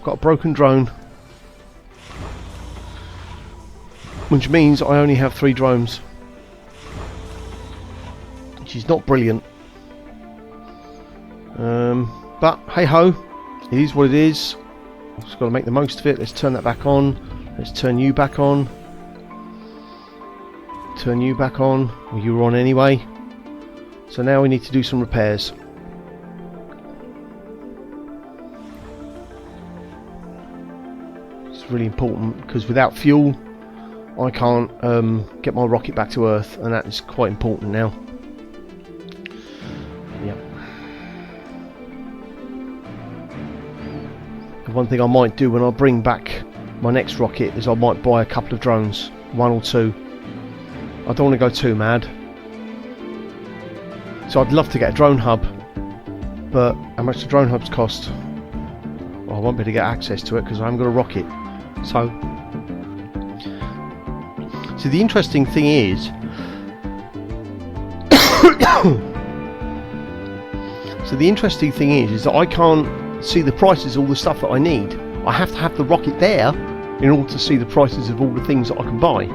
got a broken drone, which means I only have 3 drones, which is not brilliant, but hey ho, it is what it is. I've just got to make the most of it. Let's turn that back on. Let's turn you back on. Turn you back on. Well, you were on anyway. So now we need to do some repairs. It's really important because without fuel I can't get my rocket back to Earth, and that is quite important now. Yep. The one thing I might do when I bring back my next rocket is I might buy a couple of drones, 1 or 2. I don't want to go too mad. So I'd love to get a drone hub, but how much do drone hubs cost? Well, I won't be able to get access to it because I haven't got a rocket. So the interesting thing is is that I can't see the prices of all the stuff that I need. I have to have the rocket there in order to see the prices of all the things that I can buy.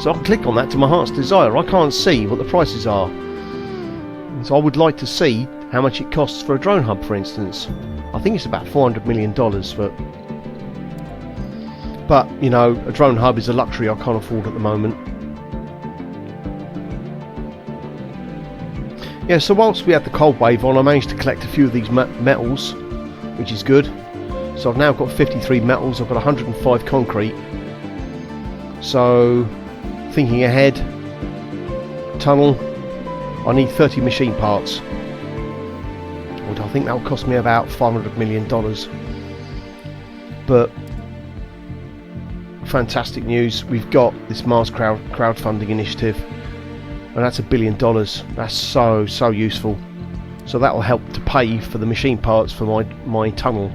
So I can click on that to my heart's desire. I can't see what the prices are. So I would like to see how much it costs for a drone hub, for instance. I think it's about $400 million, but you know, a drone hub is a luxury I can't afford at the moment. Yeah, so whilst we had the cold wave on, I managed to collect a few of these metals, which is good. So I've now got 53 metals, I've got 105 concrete. So, thinking ahead, tunnel, I need 30 machine parts. I think that will cost me about $500 million. But fantastic news, we've got this Mars crowdfunding initiative, and that's $1 billion. That's so useful. So that will help to pay for the machine parts for my tunnel.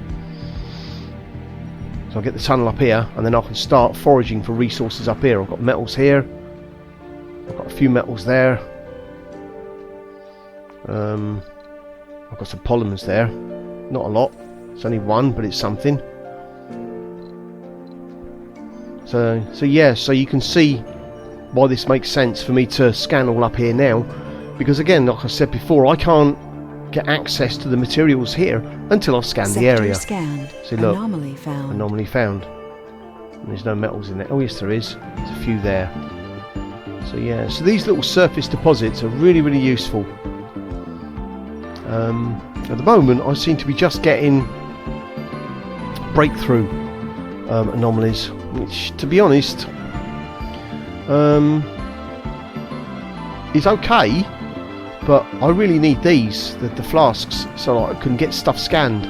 So I'll get the tunnel up here, and then I can start foraging for resources up here. I've got metals here, I've got a few metals there, I've got some polymers there, not a lot, it's only one, but it's something. So yeah, so you can see why this makes sense for me to scan all up here now, because again, like I said before, I can't get access to the materials here until I've scanned the area. Scanned. See, look, Anomaly found. Anomaly found. And there's no metals in there. Oh yes, there is. There's a few there. So yeah, so these little surface deposits are really useful. At the moment, I seem to be just getting breakthrough anomalies, which, to be honest, is okay. But I really need these, the flasks, so that I can get stuff scanned,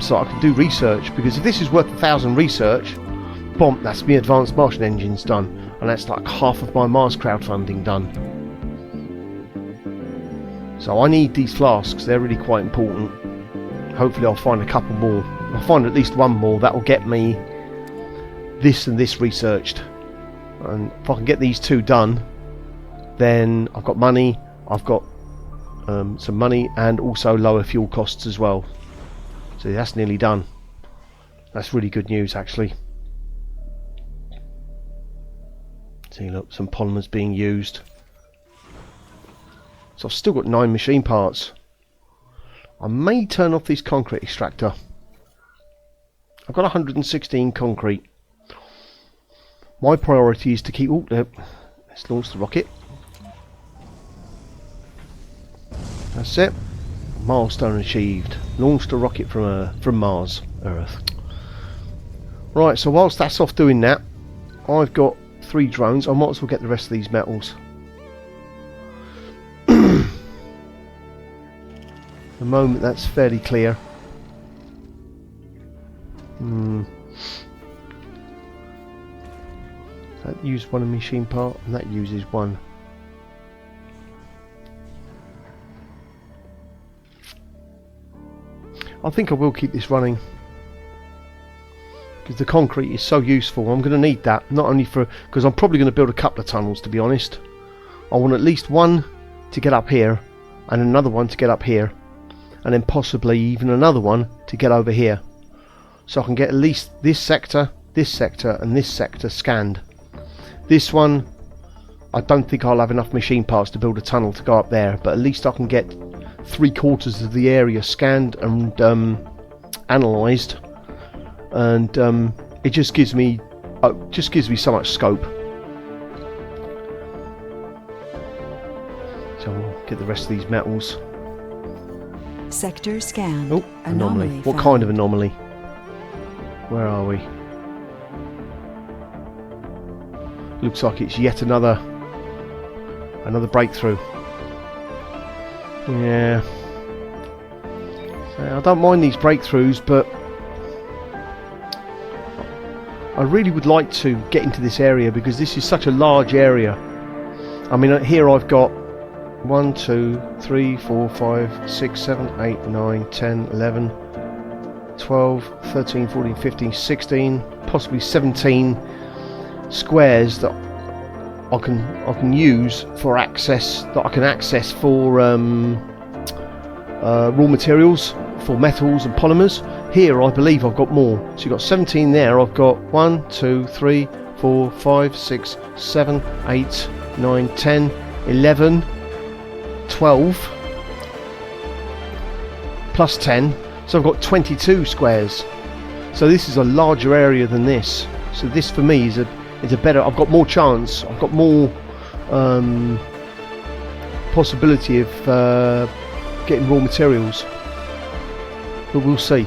so I can do research. Because if this is worth 1,000 research, boom, that's me advanced Martian engines done, and that's like half of my Mars crowdfunding done. So I need these flasks, they're really quite important. Hopefully I'll find a couple more. I'll find at least one more that will get me this and this researched. And if I can get these two done, then I've got money, I've got some money, and also lower fuel costs as well. So that's nearly done. That's really good news, actually. See, look, some polymers being used. So I've still got 9 machine parts. I may turn off this concrete extractor. I've got 116 concrete. My priority is to keep... Oh, let's launch the rocket. That's it. Milestone achieved. Launched a rocket from Mars, Earth. Right, so whilst that's off doing that, I've got 3 drones. I might as well get the rest of these metals. At the moment, that's fairly clear. That used one machine part, and that uses one. I think I will keep this running, because the concrete is so useful. I'm going to need that, not only for, because I'm probably going to build a couple of tunnels, to be honest. I want at least one to get up here, and another one to get up here, and then possibly even another one to get over here, so I can get at least this sector, and this sector scanned. This one, I don't think I'll have enough machine parts to build a tunnel to go up there, but at least I can get 3/4 of the area scanned and analysed, and it just gives me so much scope. So I'll get the rest of these metals. Sector scanned. Oh, anomaly. What kind of anomaly? Where are we? Looks like it's yet another breakthrough. Yeah. So I don't mind these breakthroughs, but I really would like to get into this area, because this is such a large area. I mean, here I've got 1, 2, 3, 4, 5, 6, 7, 8, 9, 10, 11, 12, 13, 14, 15, 16, possibly 17 squares that I can use for access, that I can access for raw materials, for metals and polymers. Here I believe I've got more. So you've got 17 there. I've got 1, 2, 3, 4, 5, 6, 7, 8, 9, 10, 11, 12 plus 10. So I've got 22 squares. So this is a larger area than this. So this for me is a better, I've got more chance, I've got more possibility of getting raw materials, but we'll see.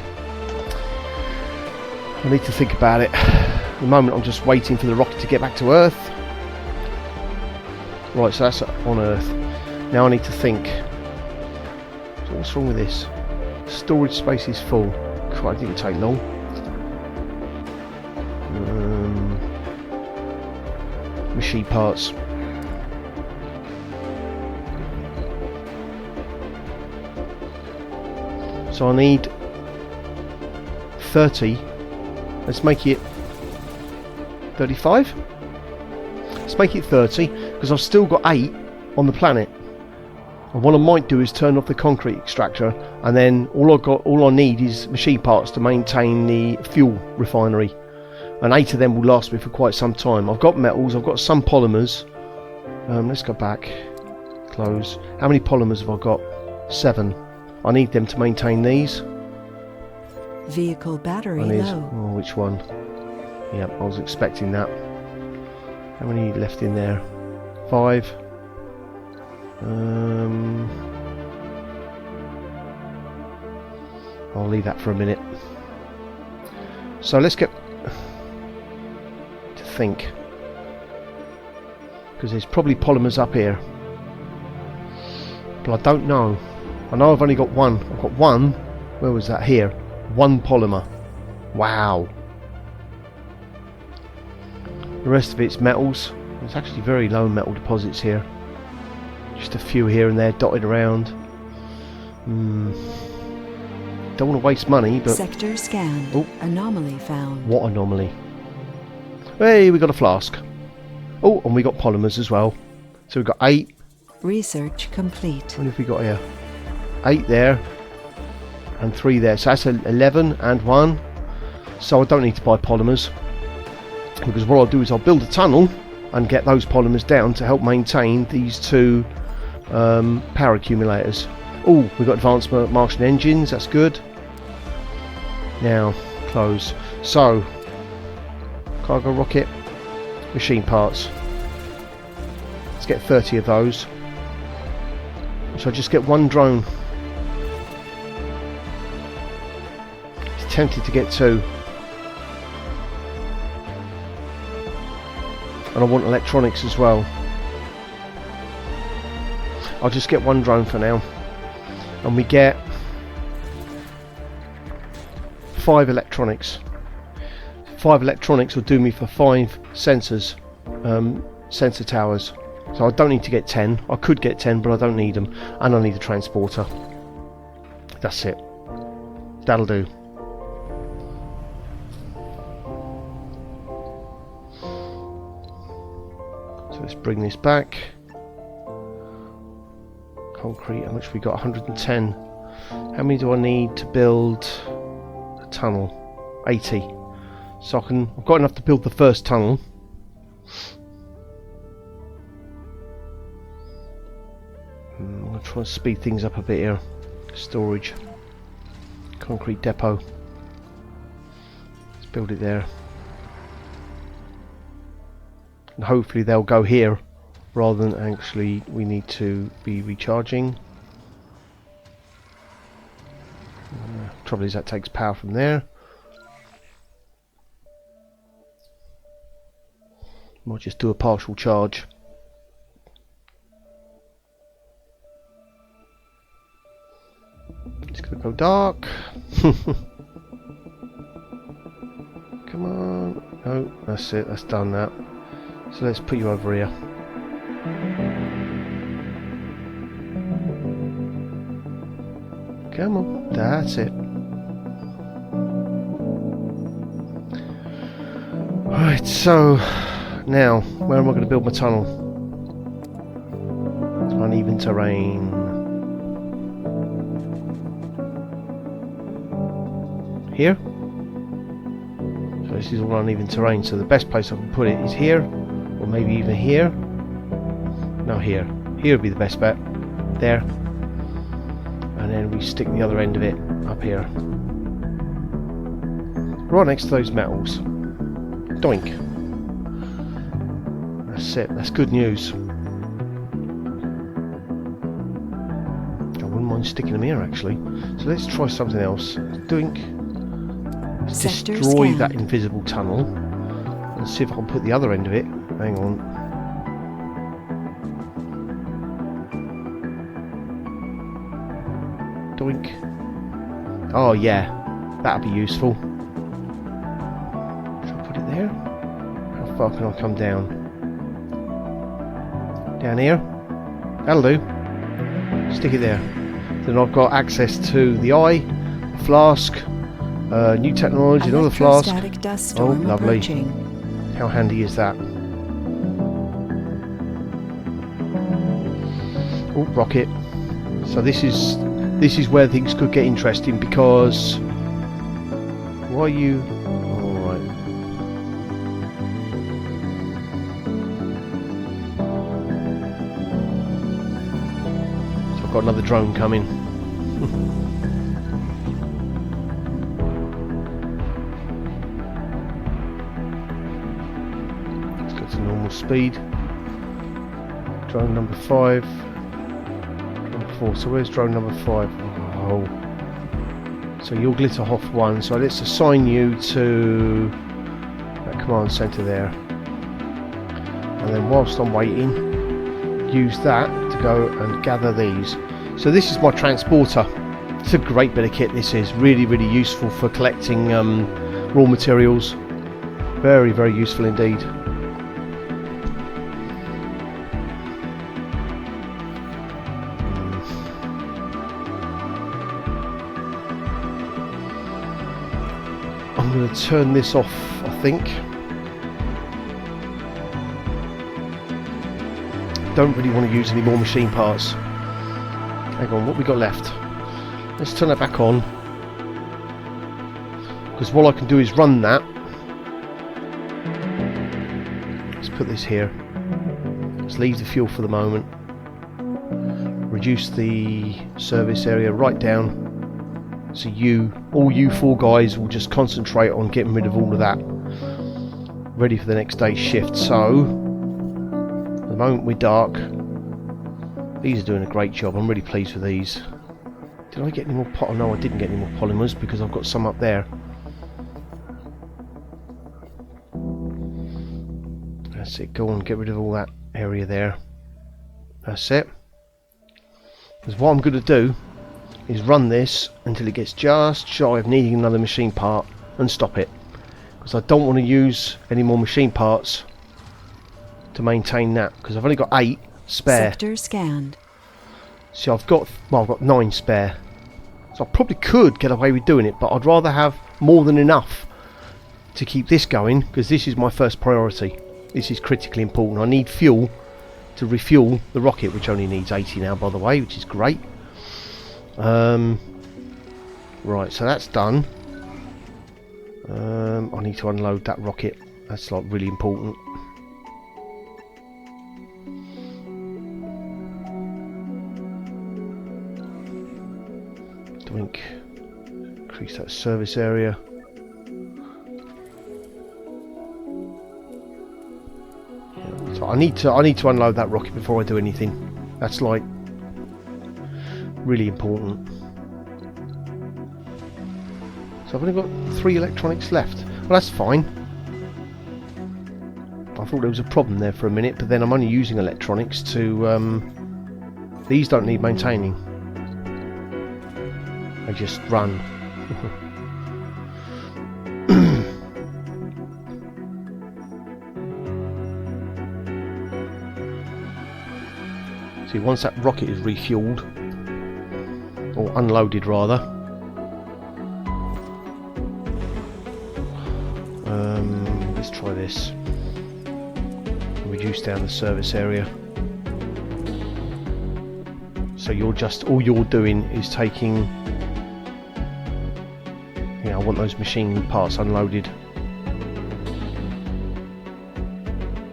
I need to think about it. At the moment I'm just waiting for the rocket to get back to Earth. Right, so that's on Earth. Now I need to think. So what's wrong with this? Storage space is full. Quite, it didn't take long. Machine parts. So I need 30. Let's make it 35. Let's make it 30 because I've still got 8 on the planet. And what I might do is turn off the concrete extractor, and then all I need is machine parts to maintain the fuel refinery. And 8 of them will last me for quite some time. I've got metals, I've got some polymers. Let's go back. Close. How many polymers have I got? 7. I need them to maintain these. Vehicle battery low. Oh, which one? Yep, I was expecting that. How many left in there? 5. I'll leave that for a minute. So let's get to think, because there's probably polymers up here, but I don't know. I know I've only got one. I've got one. Where was that? Here. 1 polymer. Wow. The rest of it's metals. There's actually very low metal deposits here. Just a few here and there dotted around. Don't want to waste money, but... Sector scanned. Oh. Anomaly found. What anomaly? Hey, we got a flask. Oh, and we got polymers as well. So we've got 8. Research complete. What have we got here? 8 there. And 3 there. So that's 11 and 1. So I don't need to buy polymers. Because what I'll do is I'll build a tunnel and get those polymers down to help maintain these 2 power accumulators. Oh, we've got advanced Martian engines. That's good. Now, close. So, cargo rocket, machine parts. Let's get 30 of those. So I just get 1 drone. It's tempted to get 2. And I want electronics as well. I'll just get 1 drone for now. And we get 5 electronics. 5 electronics will do me for 5 sensors, sensor towers. So I don't need to get 10. I could get 10, but I don't need them. And I need a transporter. That's it. That'll do. So let's bring this back. Concrete, how much we got? 110. How many do I need to build a tunnel? 80. So I've got enough to build the first tunnel. I'm going to try and speed things up a bit here. Storage. Concrete depot. Let's build it there. And hopefully they'll go here rather than actually we need to be recharging. Trouble is that takes power from there. Might just do a partial charge. It's gonna go dark. Come on. No, that's it, that's done that. So let's put you over here. Come on, that's it. Right, so now where am I going to build my tunnel? Uneven terrain. Here? So this is all uneven terrain, so the best place I can put it is here, or maybe even here. No, here. Here would be the best bet. There. And then we stick the other end of it up here. Right next to those metals. Doink. That's it. That's good news. mind sticking them here actually. So let's try something else. Doink. Sector Destroy scan. that invisible tunnel. And see if I can put the other end of it. Hang on. Doink. Oh yeah, that'd be useful. Should I put it there? How far can I come down? Down here? That'll do. Stick it there. Then I've got access to the eye, the flask, new technology, another flask. Electrostatic dust Oh, storm lovely. approaching. How handy is that? Oh, rocket. So this is where things could get interesting because why are you? All right. So I've got another drone coming. Let's go to normal speed. Drone number 5. 4. So where's drone number 5? Oh, so you're glitter off 1. So let's assign you to that command center there, and then whilst I'm waiting, use that to go and gather these. So this is my transporter. It's a great bit of kit. This is really useful for collecting raw materials. Very useful indeed. I'm going to turn this off, I think. Don't really want to use any more machine parts. Hang on, what we got left? Let's turn that back on, because what I can do is run that. Let's put this here. Let's leave the fuel for the moment. Reduce the service area right down. So all you 4 guys will just concentrate on getting rid of all of that. Ready for the next day's shift. So, at the moment we're dark. These are doing a great job. I'm really pleased with these. Did I get any more no, I didn't get any more polymers because I've got some up there. That's it. Go on, get rid of all that area there. That's it. Because what I'm going to do is run this until it gets just shy of needing another machine part and stop it, because I don't want to use any more machine parts to maintain that, because I've only got 8 spare. Sector scanned. So I've got 9 spare, so I probably could get away with doing it, but I'd rather have more than enough to keep this going, because this is my first priority. This is critically important. I need fuel to refuel the rocket, which only needs 80 now, by the way, which is great. Right, so that's done. I need to unload that rocket. That's like really important. Doink. Increase that service area. So I need to unload that rocket before I do anything. That's like really important. So I've only got 3 electronics left. Well, that's fine. I thought there was a problem there for a minute, but then I'm only using electronics to these don't need maintaining. They just run. See, once that rocket is refueled, or unloaded rather, let's try this. Reduce down the service area. So all you're doing is taking, I want those machine parts unloaded.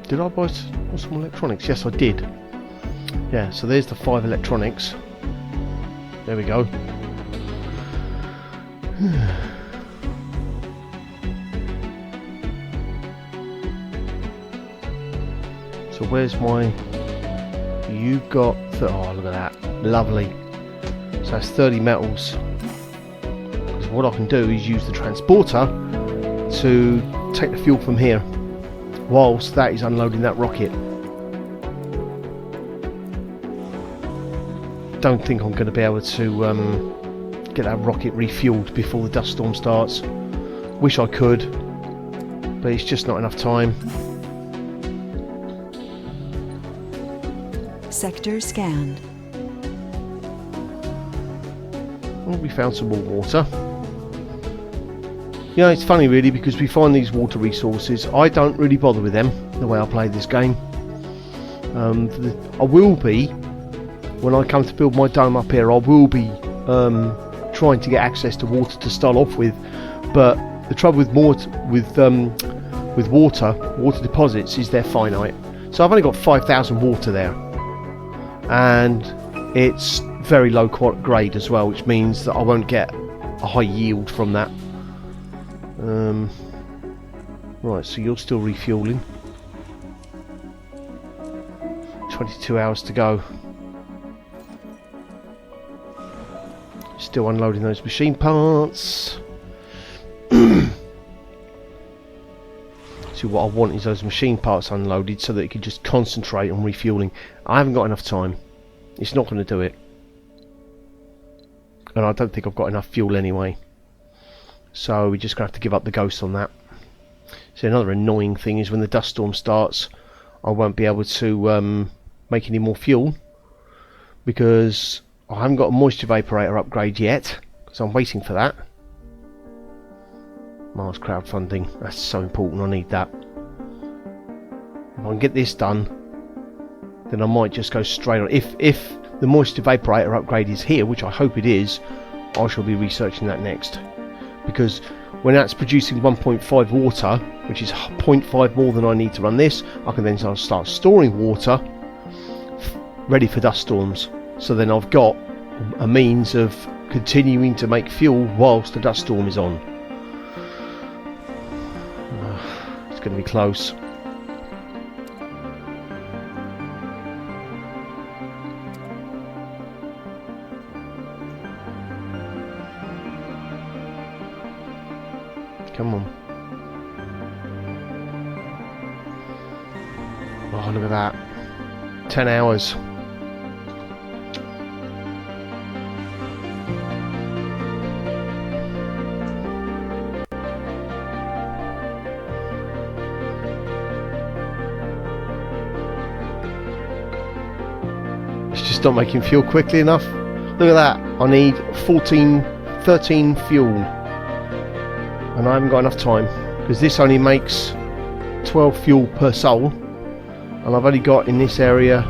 Did I buy some electronics? Yes, I did. Yeah, so there's the 5 electronics. There we go. So where's my... You've got... Oh, look at that. Lovely. So that's 30 metals. Because what I can do is use the transporter to take the fuel from here whilst that is unloading that rocket. Don't think I'm going to be able to get that rocket refueled before the dust storm starts. Wish I could, but it's just not enough time. Sector scanned. Well, we found some more water. You know, it's funny really, because we find these water resources. I don't really bother with them the way I play this game. I will be, when I come to build my dome up here, I will be trying to get access to water to start off with. But the trouble with water deposits is they're finite. So I've only got 5,000 water there, and it's very low grade as well, which means that I won't get a high yield from that. Right, so you're still refueling. 22 hours to go. Still unloading those machine parts. See, what I want is those machine parts unloaded so that it can just concentrate on refueling. I haven't got enough time. It's not going to do it. And I don't think I've got enough fuel anyway. So we're just going to have to give up the ghost on that. So another annoying thing is when the dust storm starts, I won't be able to make any more fuel, because I haven't got a moisture vaporator upgrade yet, because I'm waiting for that. Mars crowdfunding, that's so important, I need that. If I can get this done, then I might just go straight on. If the moisture vaporator upgrade is here, which I hope it is, I shall be researching that next. Because when that's producing 1.5 water, which is 0.5 more than I need to run this, I can then start storing water ready for dust storms. So then I've got a means of continuing to make fuel whilst the dust storm is on. It's going to be close. Come on. Oh, look at that. 10 hours. It's just not making fuel quickly enough. Look at that. I need 13 fuel. And I haven't got enough time, because this only makes 12 fuel per soul, and I've only got in this area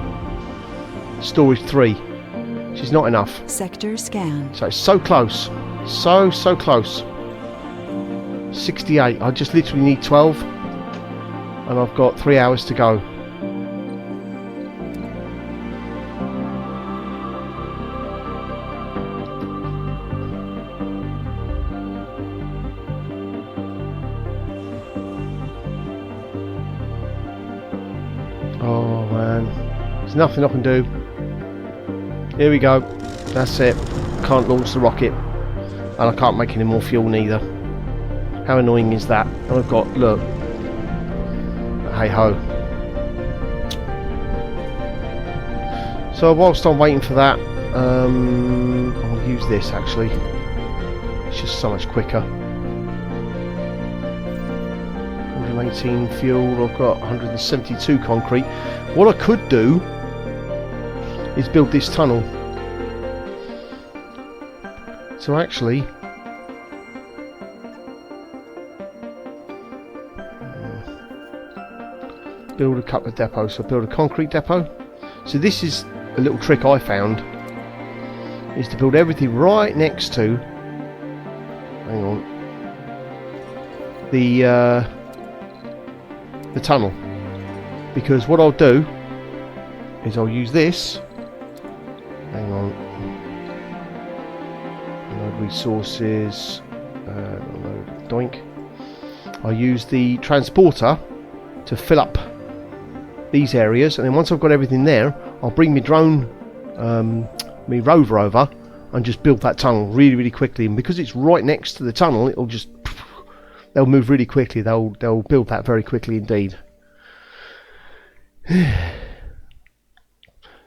storage 3, which is not enough. Sector scanned. So it's so close, so close. 68. I just literally need 12, and I've got 3 hours to go. Oh man, there's nothing I can do. Here we go. That's it. Can't launch the rocket, and I can't make any more fuel neither. How annoying is that? And I've got, look. Hey ho. So whilst I'm waiting for that, I'll use this actually. It's just so much quicker. 118 fuel, I've got 172 concrete. What I could do is build this tunnel. So actually, build a couple of depots. So build a concrete depot. So this is a little trick I found, is to build everything right next to, hang on, the tunnel, because what I'll do is I'll use this, hang on, load resources, load doink. I'll use the transporter to fill up these areas, and then once I've got everything there, I'll bring my drone, my rover over, and just build that tunnel really, really quickly. And because it's right next to the tunnel, it'll just, they'll move really quickly. They'll build that very quickly indeed.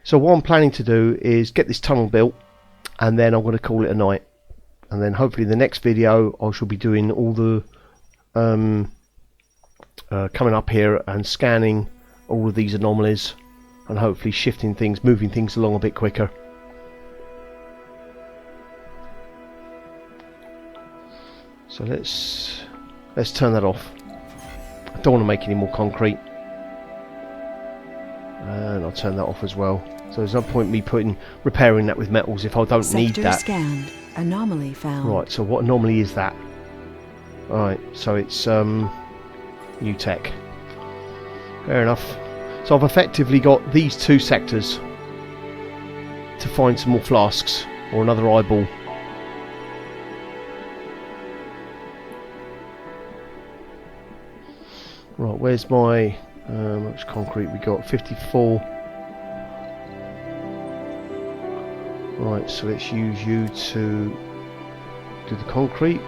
So what I'm planning to do is get this tunnel built, and then I'm going to call it a night. And then hopefully the next video I shall be doing all the coming up here and scanning all of these anomalies, and hopefully shifting things, moving things along a bit quicker. So let's turn that off. I don't want to make any more concrete, and I'll turn that off as well. So there's no point me repairing that with metals if I don't need Sector that. scanned. Anomaly found. Right, so what anomaly is that? Alright, so it's new tech. Fair enough. So I've effectively got these two sectors to find some more flasks or another eyeball. Right, where's my much concrete we got? 54. Right, so let's use you to do the concrete.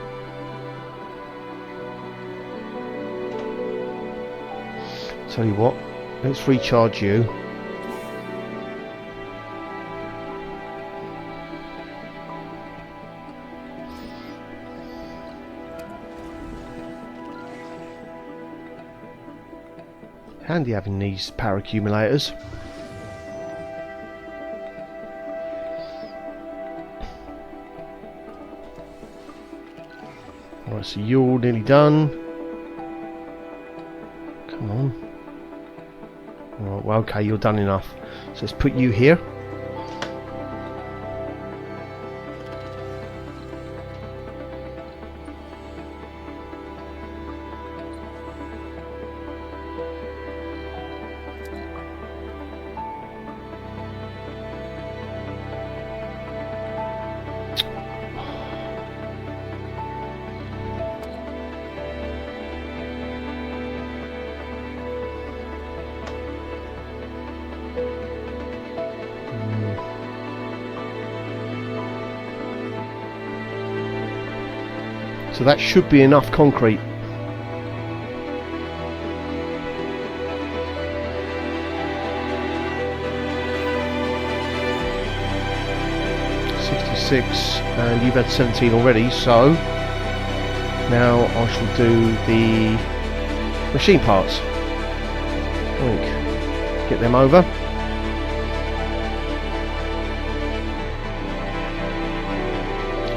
Tell you what, let's recharge you. Handy having these power accumulators. Right, so you're all nearly done. Come on. Right, well, okay, you're done enough. So let's put you here. So that should be enough concrete. And you've had 17 already, so now I shall do the machine parts. Get them over.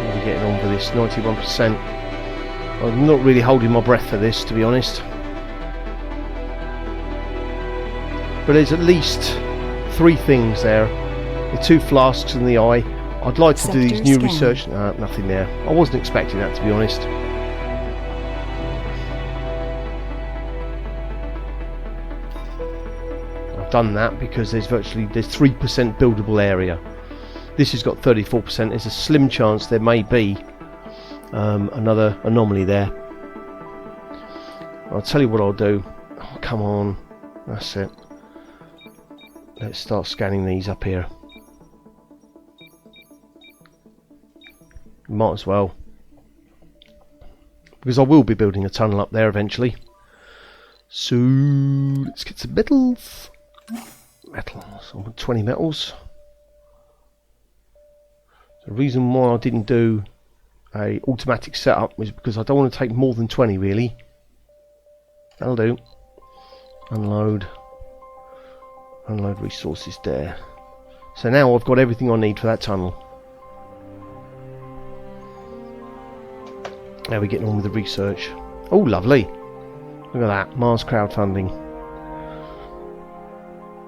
We're getting on for this 91%. I'm not really holding my breath for this, to be honest. But there's at least 3 things there. The 2 flasks and the eye. I'd like to do these new research. No, nothing there. I wasn't expecting that, to be honest. I've done that because there's 3% buildable area. This has got 34%. There's a slim chance there may be another anomaly there. I'll tell you what I'll do. Oh, come on. That's it. Let's start scanning these up here. Might as well, because I will be building a tunnel up there eventually. So let's get some metals. Metals. I want 20 metals. The reason why I didn't do a automatic setup was because I don't want to take more than 20 really. That'll do. Unload resources there. So now I've got everything I need for that tunnel. Now we're getting on with the research. Oh, lovely. Look at that. Mars crowdfunding.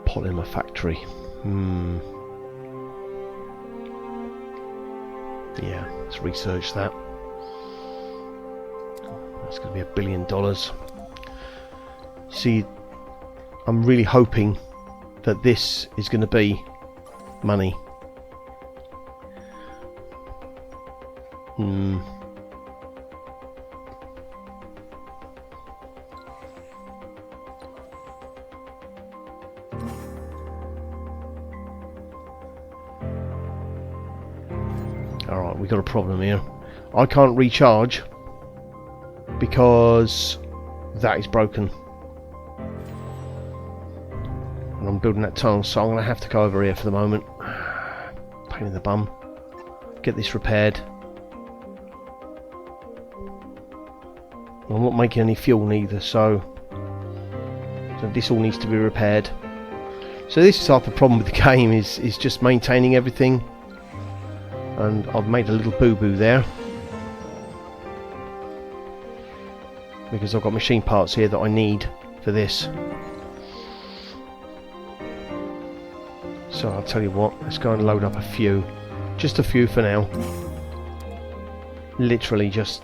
Polymer factory. Yeah, let's research that. That's going to be $1 billion. See, I'm really hoping that this is going to be money. Alright, we've got a problem here. I can't recharge because that is broken. And I'm building that tunnel, so I'm going to have to go over here for the moment. Pain in the bum. Get this repaired. I'm not making any fuel neither, so this all needs to be repaired. So this is half the problem with the game, is just maintaining everything. And I've made a little boo-boo there, because I've got machine parts here that I need for this. So I'll tell you what, let's go and load up a few. Just a few for now. Literally just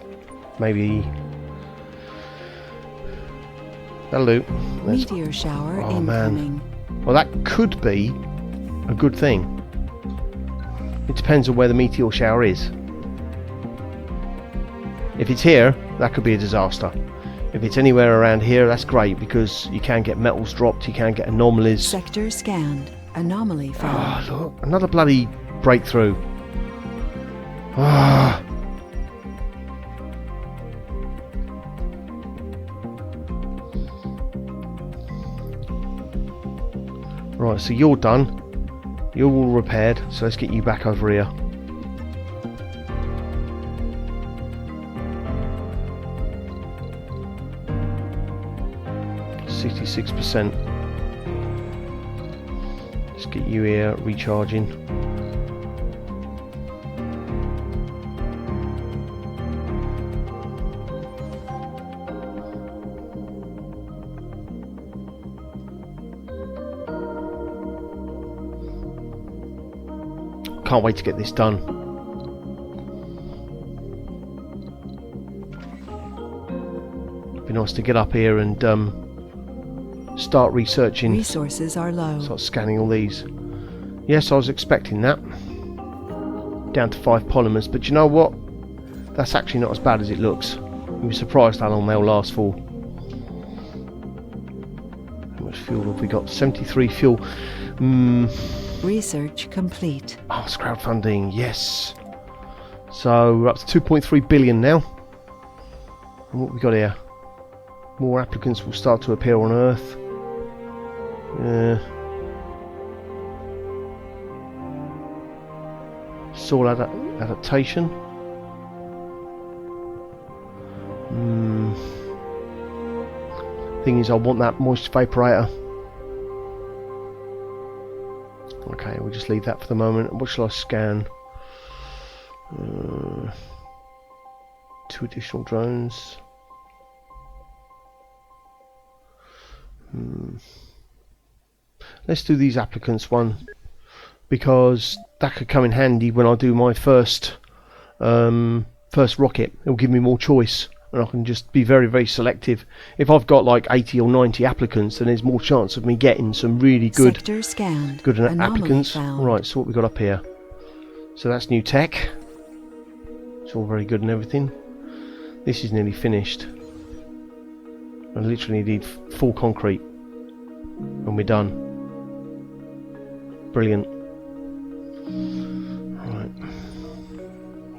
maybe... That'll do. Meteor shower incoming. Man. Well, that could be a good thing. It depends on where the meteor shower is. If it's here, that could be a disaster. If it's anywhere around here, that's great, because you can get metals dropped, you can get anomalies. Sector scanned. Anomaly found. Oh, look, another bloody breakthrough. Ah. Right, so you're done. You're all repaired, so let's get you back over here. %66%. Let's get you here recharging. Can't wait to get this done. Be nice to get up here and start researching. Resources are low. Start scanning all these. Yes, I was expecting that. Down to 5 polymers, but you know what? That's actually not as bad as it looks. You'll be surprised how long they'll last for. How much fuel have we got? 73 fuel. Research complete. Oh, it's crowdfunding, yes. So we're up to 2.3 billion now. And what we got here? More applicants will start to appear on Earth. Soil adaptation. Thing is, I want that moist vaporator. Okay, we'll just leave that for the moment. What shall I scan? 2 additional drones. Let's do these applicants one, because that could come in handy when I do my first rocket. It'll give me more choice, and I can just be very, very selective. If I've got like 80 or 90 applicants, then there's more chance of me getting some really good Sector scanned. applicants. Found. Right, so what we got up here? So that's new tech. It's all very good and everything. This is nearly finished. I literally need full concrete and we're done. Brilliant. Right.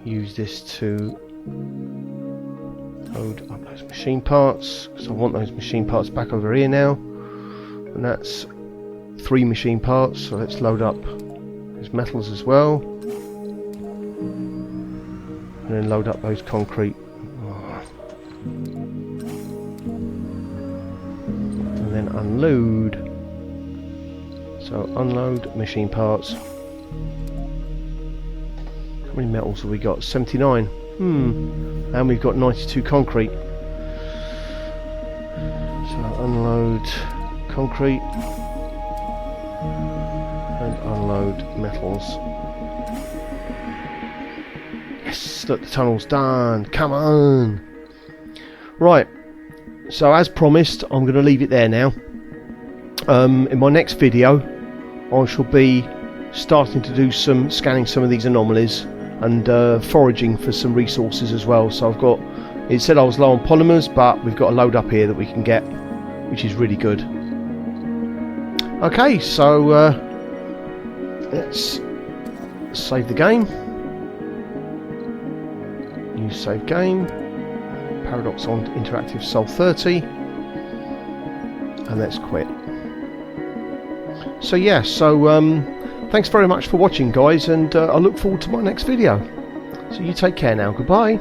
Use this to load up those machine parts, because I want those machine parts back over here now. And that's 3 machine parts, so let's load up those metals as well. And then load up those concrete. And then unload. So unload machine parts. How many metals have we got? 79. And we've got 92 concrete. So unload concrete and unload metals. Yes, look, the tunnel's done. Come on. Right, so as promised, I'm going to leave it there now. In my next video, I shall be starting to do some scanning some of these anomalies and foraging for some resources as well. So I've got, it said I was low on polymers, but we've got a load up here that we can get, which is really good. Okay, so let's save the game. New save game. Paradox on Interactive Sol 30. And let's quit. So yeah, thanks very much for watching, guys, and I look forward to my next video. So you take care now. Goodbye.